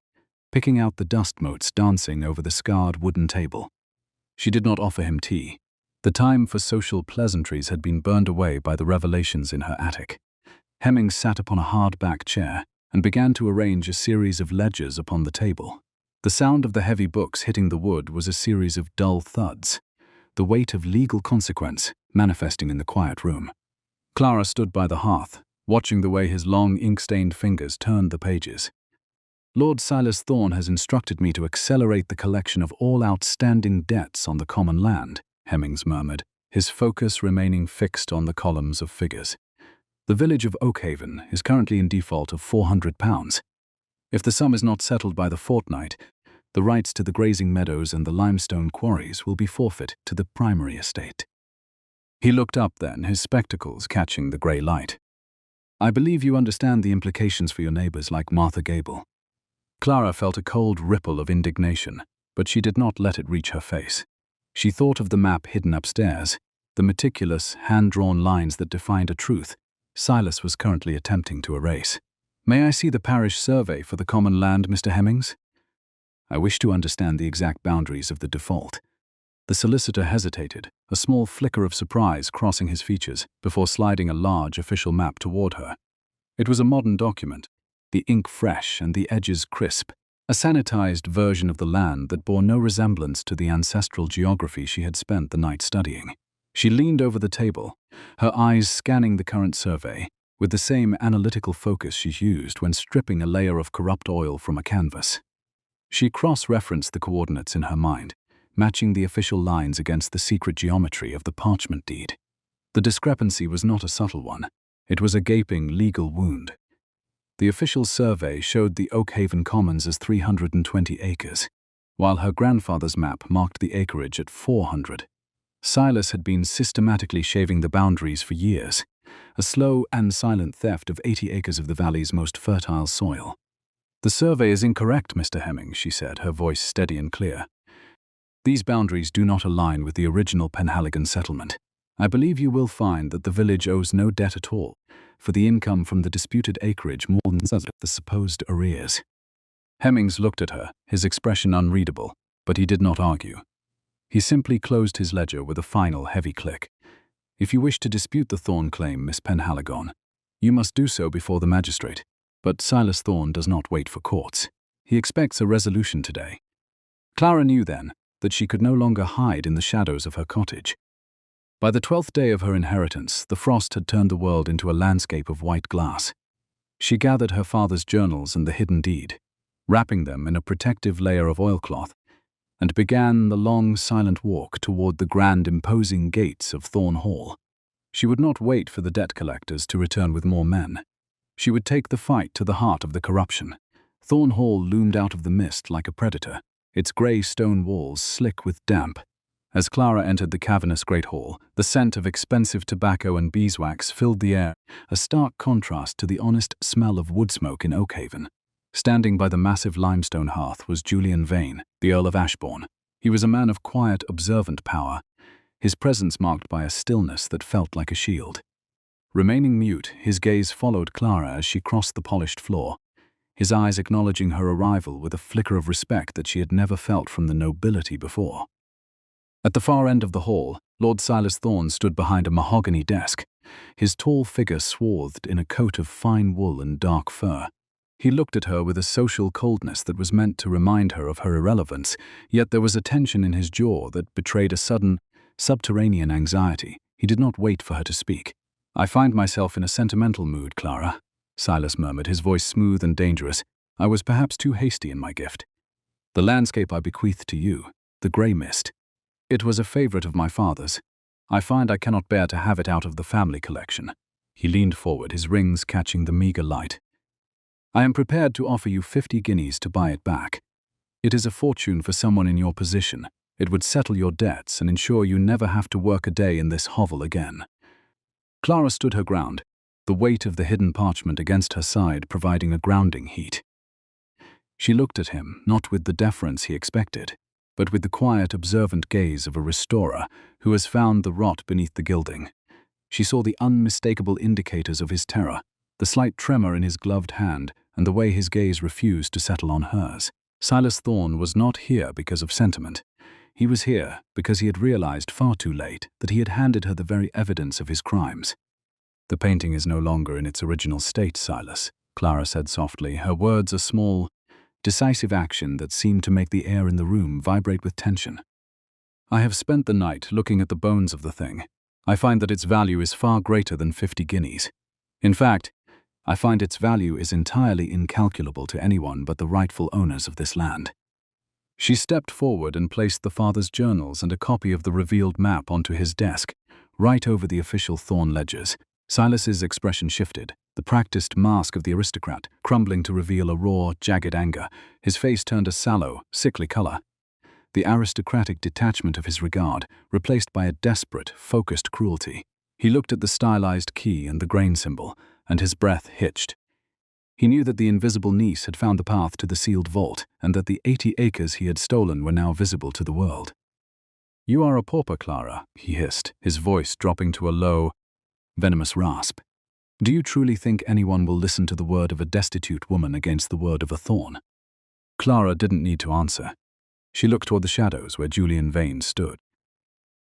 picking out the dust motes dancing over the scarred wooden table. She did not offer him tea. The time for social pleasantries had been burned away by the revelations in her attic. Hemmings sat upon a hard-back chair and began to arrange a series of ledgers upon the table. The sound of the heavy books hitting the wood was a series of dull thuds, the weight of legal consequence manifesting in the quiet room. Clara stood by the hearth, watching the way his long, ink-stained fingers turned the pages. "Lord Silas Thorne has instructed me to accelerate the collection of all outstanding debts on the common land," Hemmings murmured, his focus remaining fixed on the columns of figures. "The village of Oakhaven is currently in default of £400. If the sum is not settled by the fortnight, the rights to the grazing meadows and the limestone quarries will be forfeit to the primary estate." He looked up then, his spectacles catching the grey light. "I believe you understand the implications for your neighbours like Martha Gable." Clara felt a cold ripple of indignation, but she did not let it reach her face. She thought of the map hidden upstairs, the meticulous, hand-drawn lines that defined a truth Silas was currently attempting to erase. "May I see the parish survey for the common land, Mr. Hemmings? I wish to understand the exact boundaries of the default." The solicitor hesitated, a small flicker of surprise crossing his features before sliding a large official map toward her. It was a modern document, the ink fresh and the edges crisp, a sanitized version of the land that bore no resemblance to the ancestral geography she had spent the night studying. She leaned over the table, her eyes scanning the current survey, with the same analytical focus she used when stripping a layer of corrupt oil from a canvas. She cross-referenced the coordinates in her mind, matching the official lines against the secret geometry of the parchment deed. The discrepancy was not a subtle one. It was a gaping legal wound. The official survey showed the Oakhaven Commons as 320 acres, while her grandfather's map marked the acreage at 400. Silas had been systematically shaving the boundaries for years, a slow and silent theft of 80 acres of the valley's most fertile soil. "The survey is incorrect, Mr. Hemming," she said, her voice steady and clear. "These boundaries do not align with the original Penhaligon settlement. I believe you will find that the village owes no debt at all for the income from the disputed acreage more than the supposed arrears." Hemmings looked at her, his expression unreadable, but he did not argue. He simply closed his ledger with a final heavy click. "If you wish to dispute the Thorne claim, Miss Penhaligon, you must do so before the magistrate. But Silas Thorne does not wait for courts. He expects a resolution today." Clara knew then that she could no longer hide in the shadows of her cottage. By the 12th day of her inheritance, the frost had turned the world into a landscape of white glass. She gathered her father's journals and the hidden deed, wrapping them in a protective layer of oilcloth, and began the long, silent walk toward the grand, imposing gates of Thorne Hall. She would not wait for the debt collectors to return with more men. She would take the fight to the heart of the corruption. Thorne Hall loomed out of the mist like a predator, its grey stone walls slick with damp. As Clara entered the cavernous great hall, the scent of expensive tobacco and beeswax filled the air, a stark contrast to the honest smell of wood smoke in Oakhaven. Standing by the massive limestone hearth was Julian Vane, the Earl of Ashbourne. He was a man of quiet, observant power, his presence marked by a stillness that felt like a shield. Remaining mute, his gaze followed Clara as she crossed the polished floor, his eyes acknowledging her arrival with a flicker of respect that she had never felt from the nobility before. At the far end of the hall, Lord Silas Thorne stood behind a mahogany desk, his tall figure swathed in a coat of fine wool and dark fur. He looked at her with a social coldness that was meant to remind her of her irrelevance, yet there was a tension in his jaw that betrayed a sudden, subterranean anxiety. He did not wait for her to speak. "I find myself in a sentimental mood, Clara," Silas murmured, his voice smooth and dangerous. "I was perhaps too hasty in my gift. The landscape I bequeathed to you, the grey mist. It was a favourite of my father's. I find I cannot bear to have it out of the family collection." He leaned forward, his rings catching the meagre light. "I am prepared to offer you 50 guineas to buy it back. It is a fortune for someone in your position. It would settle your debts and ensure you never have to work a day in this hovel again." Clara stood her ground, the weight of the hidden parchment against her side providing a grounding heat. She looked at him, not with the deference he expected, but with the quiet, observant gaze of a restorer who has found the rot beneath the gilding. She saw the unmistakable indicators of his terror, the slight tremor in his gloved hand, and the way his gaze refused to settle on hers. Silas Thorne was not here because of sentiment. He was here because he had realized far too late that he had handed her the very evidence of his crimes. "The painting is no longer in its original state, Silas," Clara said softly, her words a small, decisive action that seemed to make the air in the room vibrate with tension. "I have spent the night looking at the bones of the thing. I find that its value is far greater than 50 guineas. In fact, I find its value is entirely incalculable to anyone but the rightful owners of this land." She stepped forward and placed the father's journals and a copy of the revealed map onto his desk, right over the official Thorne ledgers. Silas's expression shifted, the practiced mask of the aristocrat crumbling to reveal a raw, jagged anger. His face turned a sallow, sickly color. The aristocratic detachment of his regard, replaced by a desperate, focused cruelty. He looked at the stylized key and the grain symbol, and his breath hitched. He knew that the invisible niece had found the path to the sealed vault, and that the 80 acres he had stolen were now visible to the world. "You are a pauper, Clara," he hissed, his voice dropping to a low, venomous rasp. "Do you truly think anyone will listen to the word of a destitute woman against the word of a Thorne?" Clara didn't need to answer. She looked toward the shadows where Julian Vane stood.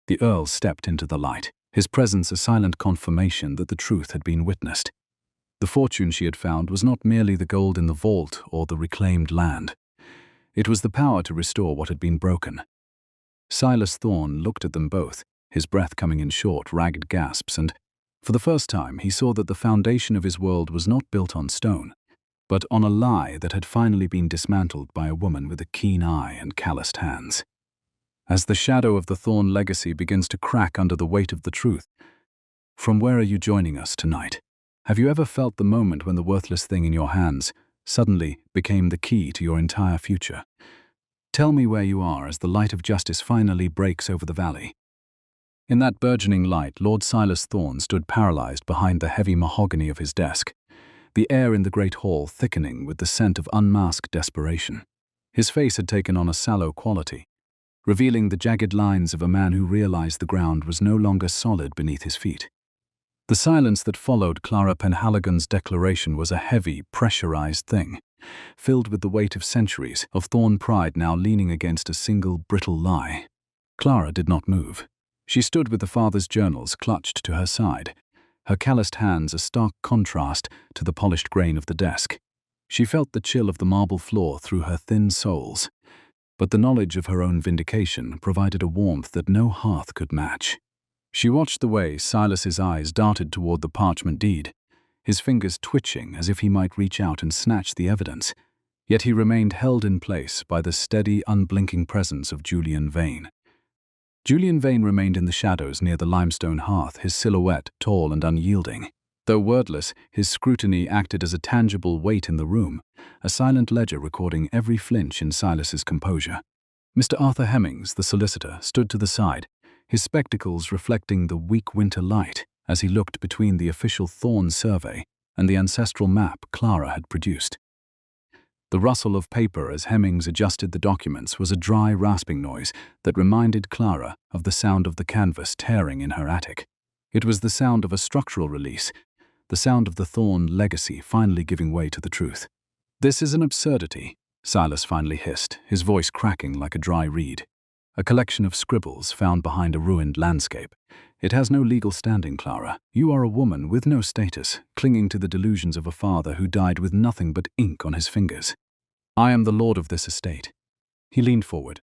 The Earl stepped into the light, his presence a silent confirmation that the truth had been witnessed. The fortune she had found was not merely the gold in the vault or the reclaimed land. It was the power to restore what had been broken. Silas Thorne looked at them both, his breath coming in short, ragged gasps, and, For the first time, he saw that the foundation of his world was not built on stone, but on a lie that had finally been dismantled by a woman with a keen eye and calloused hands. As the shadow of the Thorne legacy begins to crack under the weight of the truth, from where are you joining us tonight? Have you ever felt the moment when the worthless thing in your hands suddenly became the key to your entire future? Tell me where you are as the light of justice finally breaks over the valley. In that burgeoning light, Lord Silas Thorne stood paralyzed behind the heavy mahogany of his desk, the air in the great hall thickening with the scent of unmasked desperation. His face had taken on a sallow quality, revealing the jagged lines of a man who realized the ground was no longer solid beneath his feet. The silence that followed Clara Penhaligon's declaration was a heavy, pressurized thing, filled with the weight of centuries of Thorne pride now leaning against a single brittle lie. Clara did not move. She stood with the father's journals clutched to her side, her calloused hands a stark contrast to the polished grain of the desk. She felt the chill of the marble floor through her thin soles, but the knowledge of her own vindication provided a warmth that no hearth could match. She watched the way Silas's eyes darted toward the parchment deed, his fingers twitching as if he might reach out and snatch the evidence, yet he remained held in place by the steady, unblinking presence of Julian Vane. Julian Vane remained in the shadows near the limestone hearth, his silhouette tall and unyielding. Though wordless, his scrutiny acted as a tangible weight in the room, a silent ledger recording every flinch in Silas's composure. Mr. Arthur Hemmings, the solicitor, stood to the side, his spectacles reflecting the weak winter light as he looked between the official Thorne survey and the ancestral map Clara had produced. The rustle of paper as Hemmings adjusted the documents was a dry, rasping noise that reminded Clara of the sound of the canvas tearing in her attic. It was the sound of a structural release, the sound of the Thorne legacy finally giving way to the truth. "This is an absurdity," Silas finally hissed, his voice cracking like a dry reed. "A collection of scribbles found behind a ruined landscape. It has no legal standing, Clara. You are a woman with no status, clinging to the delusions of a father who died with nothing but ink on his fingers. I am the lord of this estate." He leaned forward,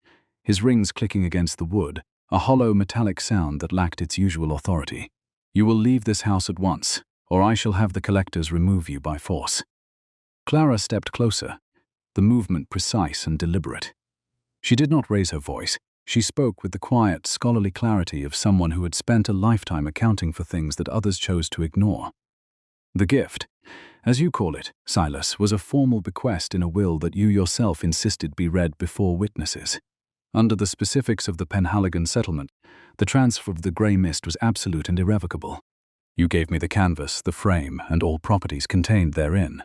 his rings clicking against the wood, a hollow metallic sound that lacked its usual authority. "You will leave this house at once, or I shall have the collectors remove you by force." Clara stepped closer, the movement precise and deliberate. She did not raise her voice. She spoke with the quiet, scholarly clarity of someone who had spent a lifetime accounting for things that others chose to ignore. "The gift, as you call it, Silas, was a formal bequest in a will that you yourself insisted be read before witnesses. Under the specifics of the Penhaligon settlement, the transfer of the grey mist was absolute and irrevocable. You gave me the canvas, the frame, and all properties contained therein."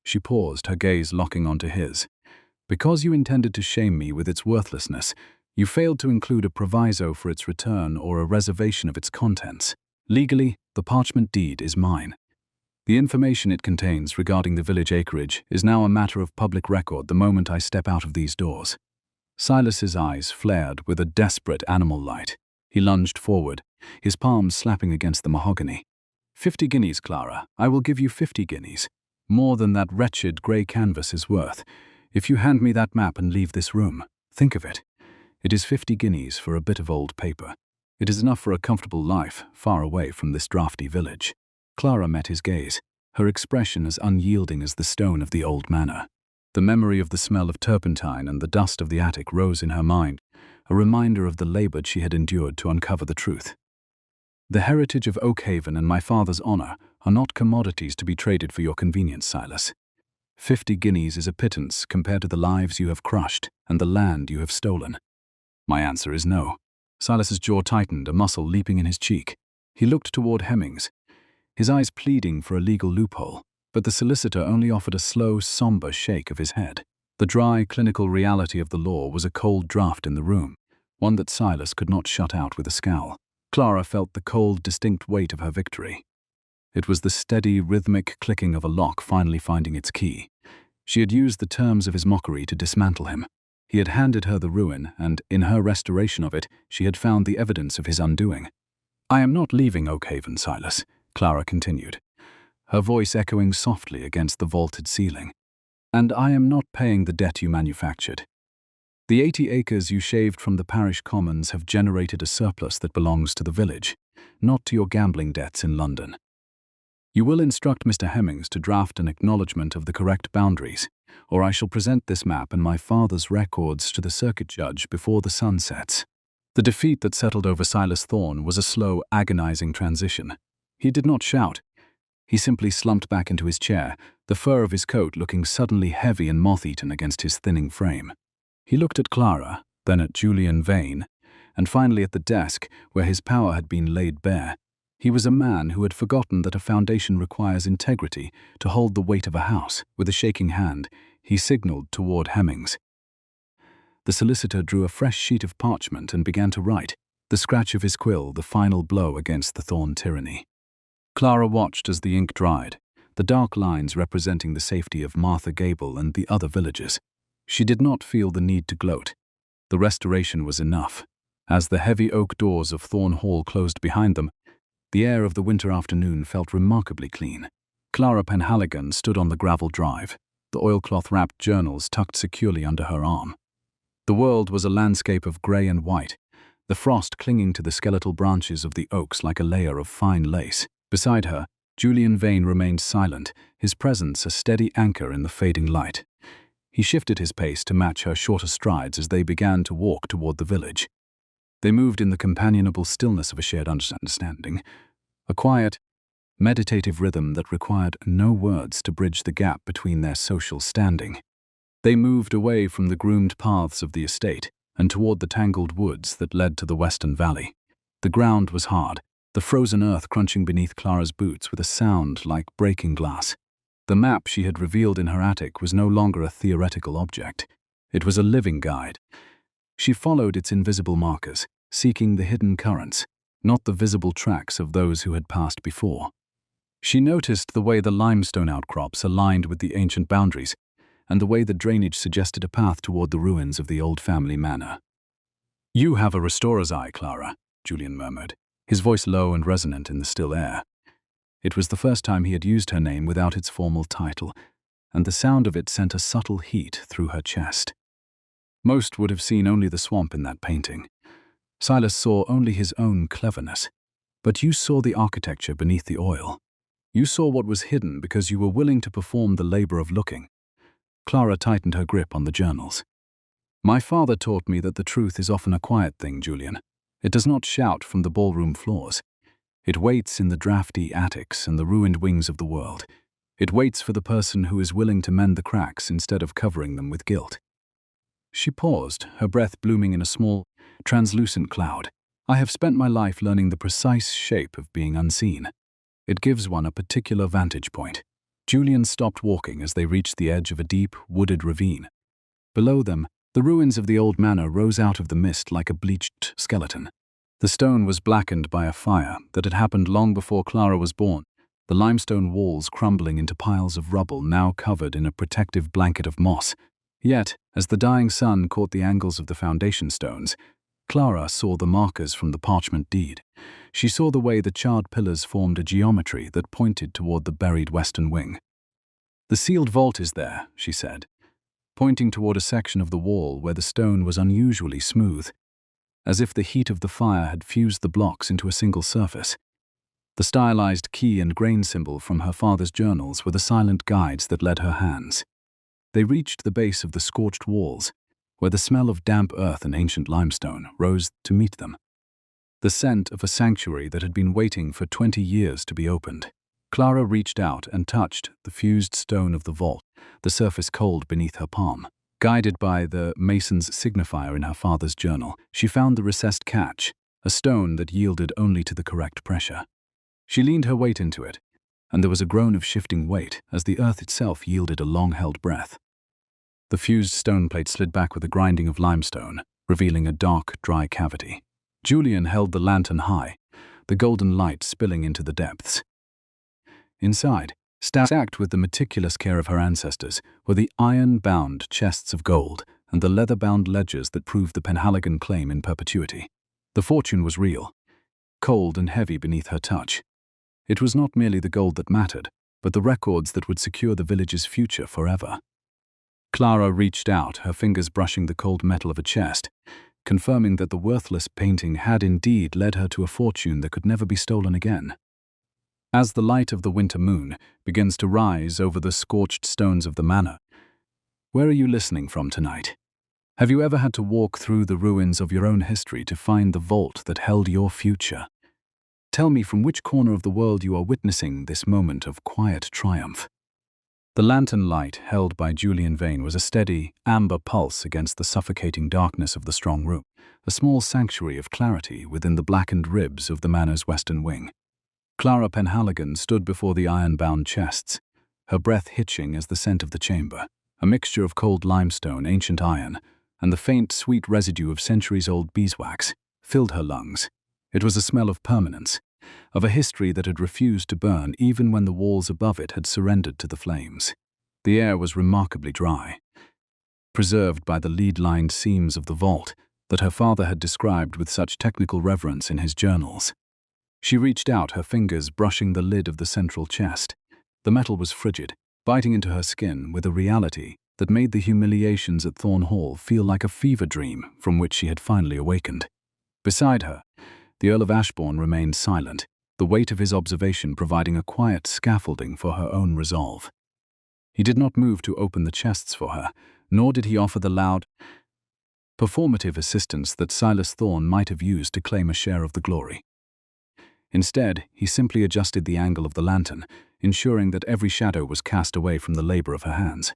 She paused, her gaze locking onto his. "Because you intended to shame me with its worthlessness, you failed to include a proviso for its return or a reservation of its contents. Legally, the parchment deed is mine. The information it contains regarding the village acreage is now a matter of public record the moment I step out of these doors." Silas's eyes flared with a desperate animal light. He lunged forward, his palms slapping against the mahogany. 50 guineas, Clara. I will give you 50 guineas. More than that wretched grey canvas is worth. If you hand me that map and leave this room, think of it. It is 50 guineas for a bit of old paper. It is enough for a comfortable life, far away from this drafty village. Clara met his gaze, her expression as unyielding as the stone of the old manor. The memory of the smell of turpentine and the dust of the attic rose in her mind, a reminder of the labor she had endured to uncover the truth. "The heritage of Oakhaven and my father's honor are not commodities to be traded for your convenience, Silas. 50 guineas is a pittance compared to the lives you have crushed and the land you have stolen." "My answer is no." Silas's jaw tightened, a muscle leaping in his cheek. He looked toward Hemmings, his eyes pleading for a legal loophole, but the solicitor only offered a slow, somber shake of his head. The dry, clinical reality of the law was a cold draft in the room, one that Silas could not shut out with a scowl. Clara felt the cold, distinct weight of her victory. It was the steady, rhythmic clicking of a lock finally finding its key. She had used the terms of his mockery to dismantle him. He had handed her the ruin, and in her restoration of it, she had found the evidence of his undoing. "I am not leaving Oakhaven, Silas," Clara continued, her voice echoing softly against the vaulted ceiling. "And I am not paying the debt you manufactured. The 80 acres you shaved from the parish commons have generated a surplus that belongs to the village. not to your gambling debts in London. You will instruct Mr. Hemmings to draft an acknowledgement of the correct boundaries, or I shall present this map and my father's records to the circuit judge before the sun sets." The defeat that settled over Silas Thorne was a slow, agonizing transition. He did not shout. He simply slumped back into his chair, the fur of his coat looking suddenly heavy and moth-eaten against his thinning frame. He looked at Clara, then at Julian Vane, and finally at the desk where his power had been laid bare. He was a man who had forgotten that a foundation requires integrity to hold the weight of a house. With a shaking hand, he signalled toward Hemmings. The solicitor drew a fresh sheet of parchment and began to write, the scratch of his quill the final blow against the Thorne tyranny. Clara watched as the ink dried, the dark lines representing the safety of Martha Gable and the other villagers. She did not feel the need to gloat. The restoration was enough. As the heavy oak doors of Thorne Hall closed behind them, the air of the winter afternoon felt remarkably clean. Clara Penhaligon stood on the gravel drive, the oilcloth-wrapped journals tucked securely under her arm. The world was a landscape of grey and white, the frost clinging to the skeletal branches of the oaks like a layer of fine lace. Beside her, Julian Vane remained silent, his presence a steady anchor in the fading light. He shifted his pace to match her shorter strides as they began to walk toward the village. They moved in the companionable stillness of a shared understanding, a quiet, meditative rhythm that required no words to bridge the gap between their social standing. They moved away from the groomed paths of the estate and toward the tangled woods that led to the western valley. The ground was hard, the frozen earth crunching beneath Clara's boots with a sound like breaking glass. The map she had revealed in her attic was no longer a theoretical object. It was a living guide. She followed its invisible markers, seeking the hidden currents, not the visible tracks of those who had passed before. She noticed the way the limestone outcrops aligned with the ancient boundaries, and the way the drainage suggested a path toward the ruins of the old family manor. "You have a restorer's eye, Clara," Julian murmured, his voice low and resonant in the still air. It was the first time he had used her name without its formal title, and the sound of it sent a subtle heat through her chest. Most would have seen only the swamp in that painting. Silas saw only his own cleverness. But you saw the architecture beneath the oil. You saw what was hidden because you were willing to perform the labor of looking. Clara tightened her grip on the journals. "My father taught me that the truth is often a quiet thing, Julian. It does not shout from the ballroom floors. It waits in the drafty attics and the ruined wings of the world. It waits for the person who is willing to mend the cracks instead of covering them with guilt." She paused, her breath blooming in a small, translucent cloud. "I have spent my life learning the precise shape of being unseen. It gives one a particular vantage point." Julian stopped walking as they reached the edge of a deep, wooded ravine. Below them, the ruins of the old manor rose out of the mist like a bleached skeleton. The stone was blackened by a fire that had happened long before Clara was born, the limestone walls crumbling into piles of rubble now covered in a protective blanket of moss. Yet, as the dying sun caught the angles of the foundation stones, Clara saw the markers from the parchment deed. She saw the way the charred pillars formed a geometry that pointed toward the buried western wing. "The sealed vault is there," she said, pointing toward a section of the wall where the stone was unusually smooth, as if the heat of the fire had fused the blocks into a single surface. The stylized key and grain symbol from her father's journals were the silent guides that led her hands. They reached the base of the scorched walls, where the smell of damp earth and ancient limestone rose to meet them. The scent of a sanctuary that had been waiting for 20 years to be opened. Clara reached out and touched the fused stone of the vault, the surface cold beneath her palm. Guided by the mason's signifier in her father's journal, she found the recessed catch, a stone that yielded only to the correct pressure. She leaned her weight into it, and there was a groan of shifting weight as the earth itself yielded a long-held breath. The fused stone plate slid back with a grinding of limestone, revealing a dark, dry cavity. Julian held the lantern high, the golden light spilling into the depths. Inside, stacked with the meticulous care of her ancestors, were the iron-bound chests of gold and the leather-bound ledgers that proved the Penhaligon claim in perpetuity. The fortune was real, cold and heavy beneath her touch. It was not merely the gold that mattered, but the records that would secure the village's future forever. Clara reached out, her fingers brushing the cold metal of a chest. confirming that the worthless painting had indeed led her to a fortune that could never be stolen again. As the light of the winter moon begins to rise over the scorched stones of the manor, where are you listening from tonight? Have you ever had to walk through the ruins of your own history to find the vault that held your future? Tell me from which corner of the world you are witnessing this moment of quiet triumph. The lantern light held by Julian Vane was a steady, amber pulse against the suffocating darkness of the strong room, a small sanctuary of clarity within the blackened ribs of the manor's western wing. Clara Penhaligon stood before the iron-bound chests, her breath hitching as the scent of the chamber, a mixture of cold limestone, ancient iron, and the faint, sweet residue of centuries-old beeswax, filled her lungs. It was a smell of permanence, of a history that had refused to burn even when the walls above it had surrendered to the flames. The air was remarkably dry, preserved by the lead-lined seams of the vault that her father had described with such technical reverence in his journals. She reached out, her fingers brushing the lid of the central chest. The metal was frigid, biting into her skin with a reality that made the humiliations at Thorne Hall feel like a fever dream from which she had finally awakened. Beside her, the Earl of Ashbourne remained silent, the weight of his observation providing a quiet scaffolding for her own resolve. He did not move to open the chests for her, nor did he offer the loud, performative assistance that Silas Thorne might have used to claim a share of the glory. Instead, he simply adjusted the angle of the lantern, ensuring that every shadow was cast away from the labor of her hands.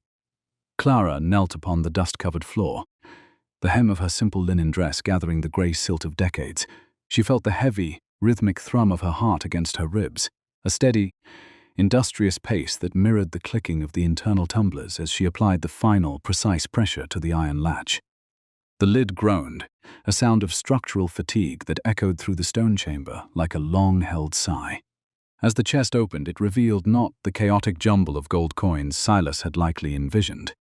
Clara knelt upon the dust-covered floor, the hem of her simple linen dress gathering the grey silt of decades. She felt the heavy, rhythmic thrum of her heart against her ribs, a steady, industrious pace that mirrored the clicking of the internal tumblers as she applied the final, precise pressure to the iron latch. The lid groaned, a sound of structural fatigue that echoed through the stone chamber like a long-held sigh. As the chest opened, it revealed not the chaotic jumble of gold coins Silas had likely envisioned,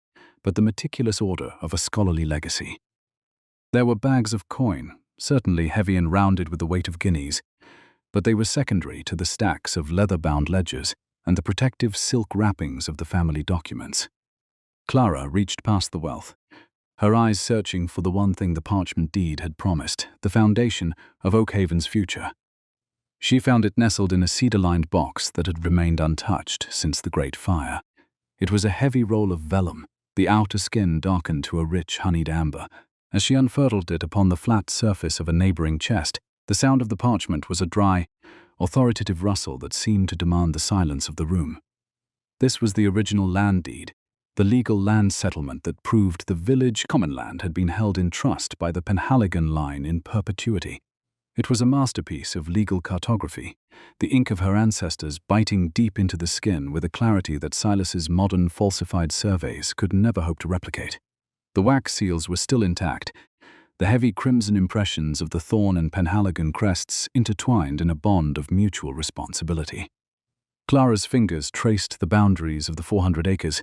but the meticulous order of a scholarly legacy. There were bags of coin, certainly heavy and rounded with the weight of guineas, but they were secondary to the stacks of leather-bound ledgers and the protective silk wrappings of the family documents. Clara reached past the wealth, her eyes searching for the one thing the parchment deed had promised, the foundation of Oakhaven's future. She found it nestled in a cedar-lined box that had remained untouched since the Great Fire. It was a heavy roll of vellum, the outer skin darkened to a rich honeyed amber. As she unfurled it upon the flat surface of a neighboring chest, the sound of the parchment was a dry, authoritative rustle that seemed to demand the silence of the room. This was the original land deed, the legal land settlement that proved the village common land had been held in trust by the Penhaligon line in perpetuity. It was a masterpiece of legal cartography, the ink of her ancestors biting deep into the skin with a clarity that Silas's modern falsified surveys could never hope to replicate. The wax seals were still intact, the heavy crimson impressions of the Thorne and Penhaligon crests intertwined in a bond of mutual responsibility. Clara's fingers traced the boundaries of the 400 acres,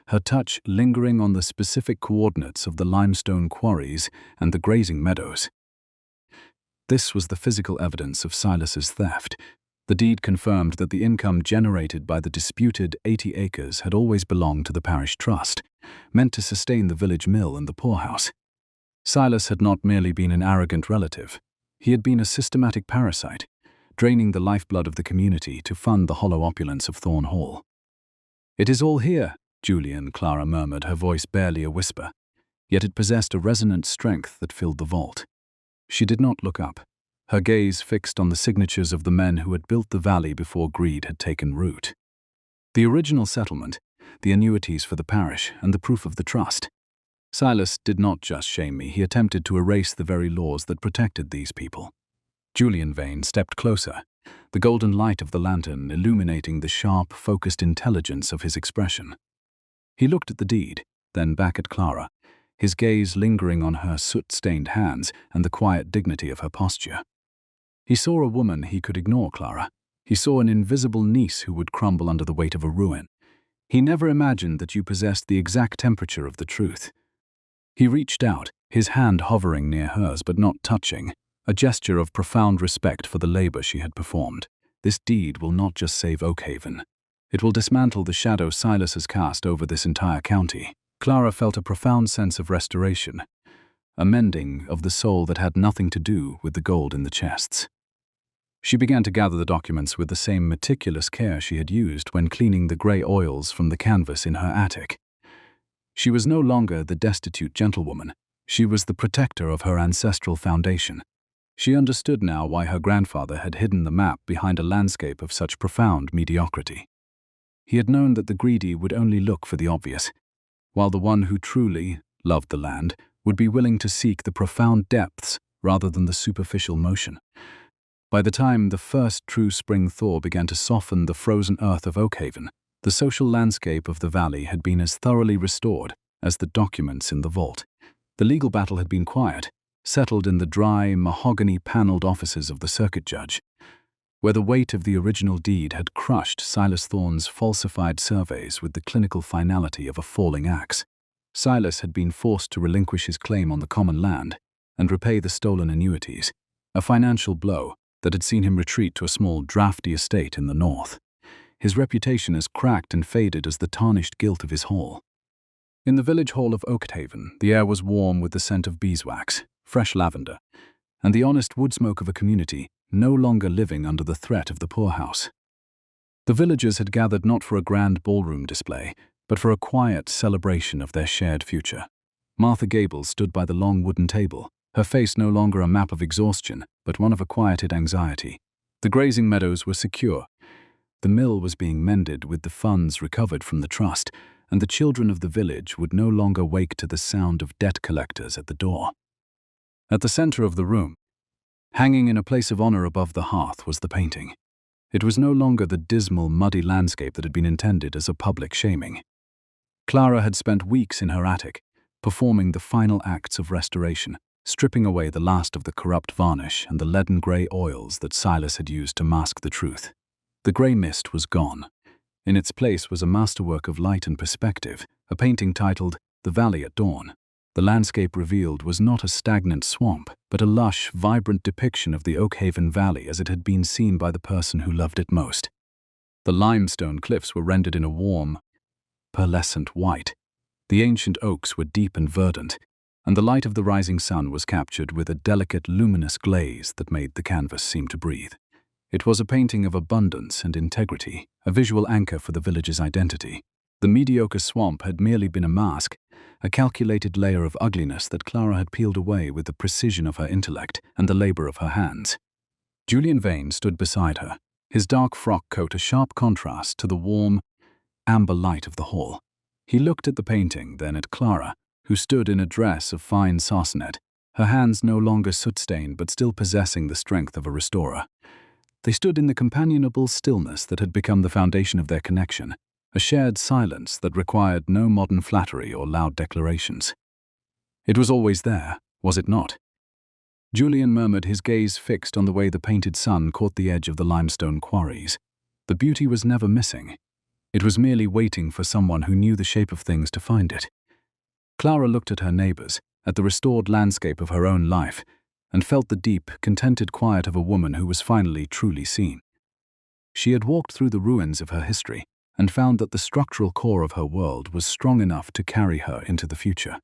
her touch lingering on the specific coordinates of the limestone quarries and the grazing meadows. This was the physical evidence of Silas's theft. The deed confirmed that the income generated by the disputed 80 acres had always belonged to the parish trust, meant to sustain the village mill and the poorhouse. Silas had not merely been an arrogant relative. He had been a systematic parasite, draining the lifeblood of the community to fund the hollow opulence of Thorne Hall. "It is all here," Clara murmured, her voice barely a whisper, yet it possessed a resonant strength that filled the vault. She did not look up, her gaze fixed on the signatures of the men who had built the valley before greed had taken root. The original settlement, the annuities for the parish, and the proof of the trust. Silas did not just shame me, he attempted to erase the very laws that protected these people. Julian Vane stepped closer, the golden light of the lantern illuminating the sharp, focused intelligence of his expression. He looked at the deed, then back at Clara, his gaze lingering on her soot-stained hands and the quiet dignity of her posture. He saw a woman he could ignore, Clara. He saw an invisible niece who would crumble under the weight of a ruin. He never imagined that you possessed the exact temperature of the truth. He reached out, his hand hovering near hers but not touching, a gesture of profound respect for the labor she had performed. This deed will not just save Oakhaven. It will dismantle the shadow Silas has cast over this entire county. Clara felt a profound sense of restoration, a mending of the soul that had nothing to do with the gold in the chests. She began to gather the documents with the same meticulous care she had used when cleaning the grey oils from the canvas in her attic. She was no longer the destitute gentlewoman. She was the protector of her ancestral foundation. She understood now why her grandfather had hidden the map behind a landscape of such profound mediocrity. He had known that the greedy would only look for the obvious, while the one who truly loved the land would be willing to seek the profound depths rather than the superficial motion. By the time the first true spring thaw began to soften the frozen earth of Oakhaven, the social landscape of the valley had been as thoroughly restored as the documents in the vault. The legal battle had been quiet, settled in the dry, mahogany-paneled offices of the circuit judge, where the weight of the original deed had crushed Silas Thorne's falsified surveys with the clinical finality of a falling axe. Silas had been forced to relinquish his claim on the common land and repay the stolen annuities, a financial blow that had seen him retreat to a small, drafty estate in the north. His reputation as cracked and faded as the tarnished gilt of his hall. In the village hall of Oakhaven, the air was warm with the scent of beeswax, fresh lavender, and the honest wood smoke of a community no longer living under the threat of the poorhouse. The villagers had gathered not for a grand ballroom display, but for a quiet celebration of their shared future. Martha Gable stood by the long wooden table, her face no longer a map of exhaustion, but one of a quieted anxiety. The grazing meadows were secure. The mill was being mended with the funds recovered from the trust, and the children of the village would no longer wake to the sound of debt collectors at the door. At the center of the room, hanging in a place of honor above the hearth, was the painting. It was no longer the dismal, muddy landscape that had been intended as a public shaming. Clara had spent weeks in her attic, performing the final acts of restoration, stripping away the last of the corrupt varnish and the leaden grey oils that Silas had used to mask the truth. The grey mist was gone. In its place was a masterwork of light and perspective, a painting titled The Valley at Dawn. The landscape revealed was not a stagnant swamp, but a lush, vibrant depiction of the Oakhaven Valley as it had been seen by the person who loved it most. The limestone cliffs were rendered in a warm, pearlescent white. The ancient oaks were deep and verdant, and the light of the rising sun was captured with a delicate, luminous glaze that made the canvas seem to breathe. It was a painting of abundance and integrity, a visual anchor for the village's identity. The mediocre swamp had merely been a mask, a calculated layer of ugliness that Clara had peeled away with the precision of her intellect and the labor of her hands. Julian Vane stood beside her, his dark frock coat a sharp contrast to the warm, amber light of the hall. He looked at the painting, then at Clara, who stood in a dress of fine sarsenet, her hands no longer soot-stained but still possessing the strength of a restorer. They stood in the companionable stillness that had become the foundation of their connection, a shared silence that required no modern flattery or loud declarations. It was always there, was it not? Julian murmured, his gaze fixed on the way the painted sun caught the edge of the limestone quarries. The beauty was never missing. It was merely waiting for someone who knew the shape of things to find it. Clara looked at her neighbors, at the restored landscape of her own life, and felt the deep, contented quiet of a woman who was finally truly seen. She had walked through the ruins of her history and found that the structural core of her world was strong enough to carry her into the future.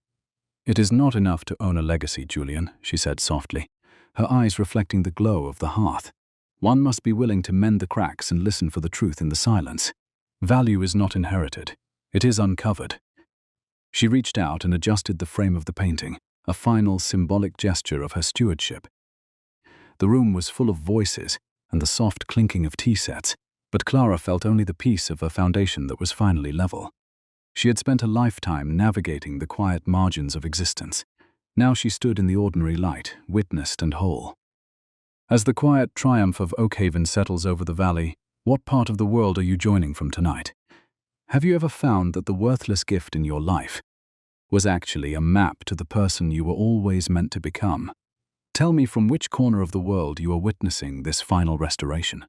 "It is not enough to own a legacy, Julian," she said softly, her eyes reflecting the glow of the hearth. "One must be willing to mend the cracks and listen for the truth in the silence. Value is not inherited. It is uncovered." She reached out and adjusted the frame of the painting, a final symbolic gesture of her stewardship. The room was full of voices and the soft clinking of tea sets, but Clara felt only the peace of a foundation that was finally level. She had spent a lifetime navigating the quiet margins of existence. Now she stood in the ordinary light, witnessed and whole. As the quiet triumph of Oakhaven settles over the valley, what part of the world are you joining from tonight? Have you ever found that the worthless gift in your life was actually a map to the person you were always meant to become? Tell me from which corner of the world you are witnessing this final restoration.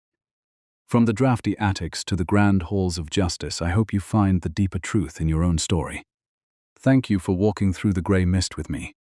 From the drafty attics to the grand halls of justice, I hope you find the deeper truth in your own story. Thank you for walking through the grey mist with me.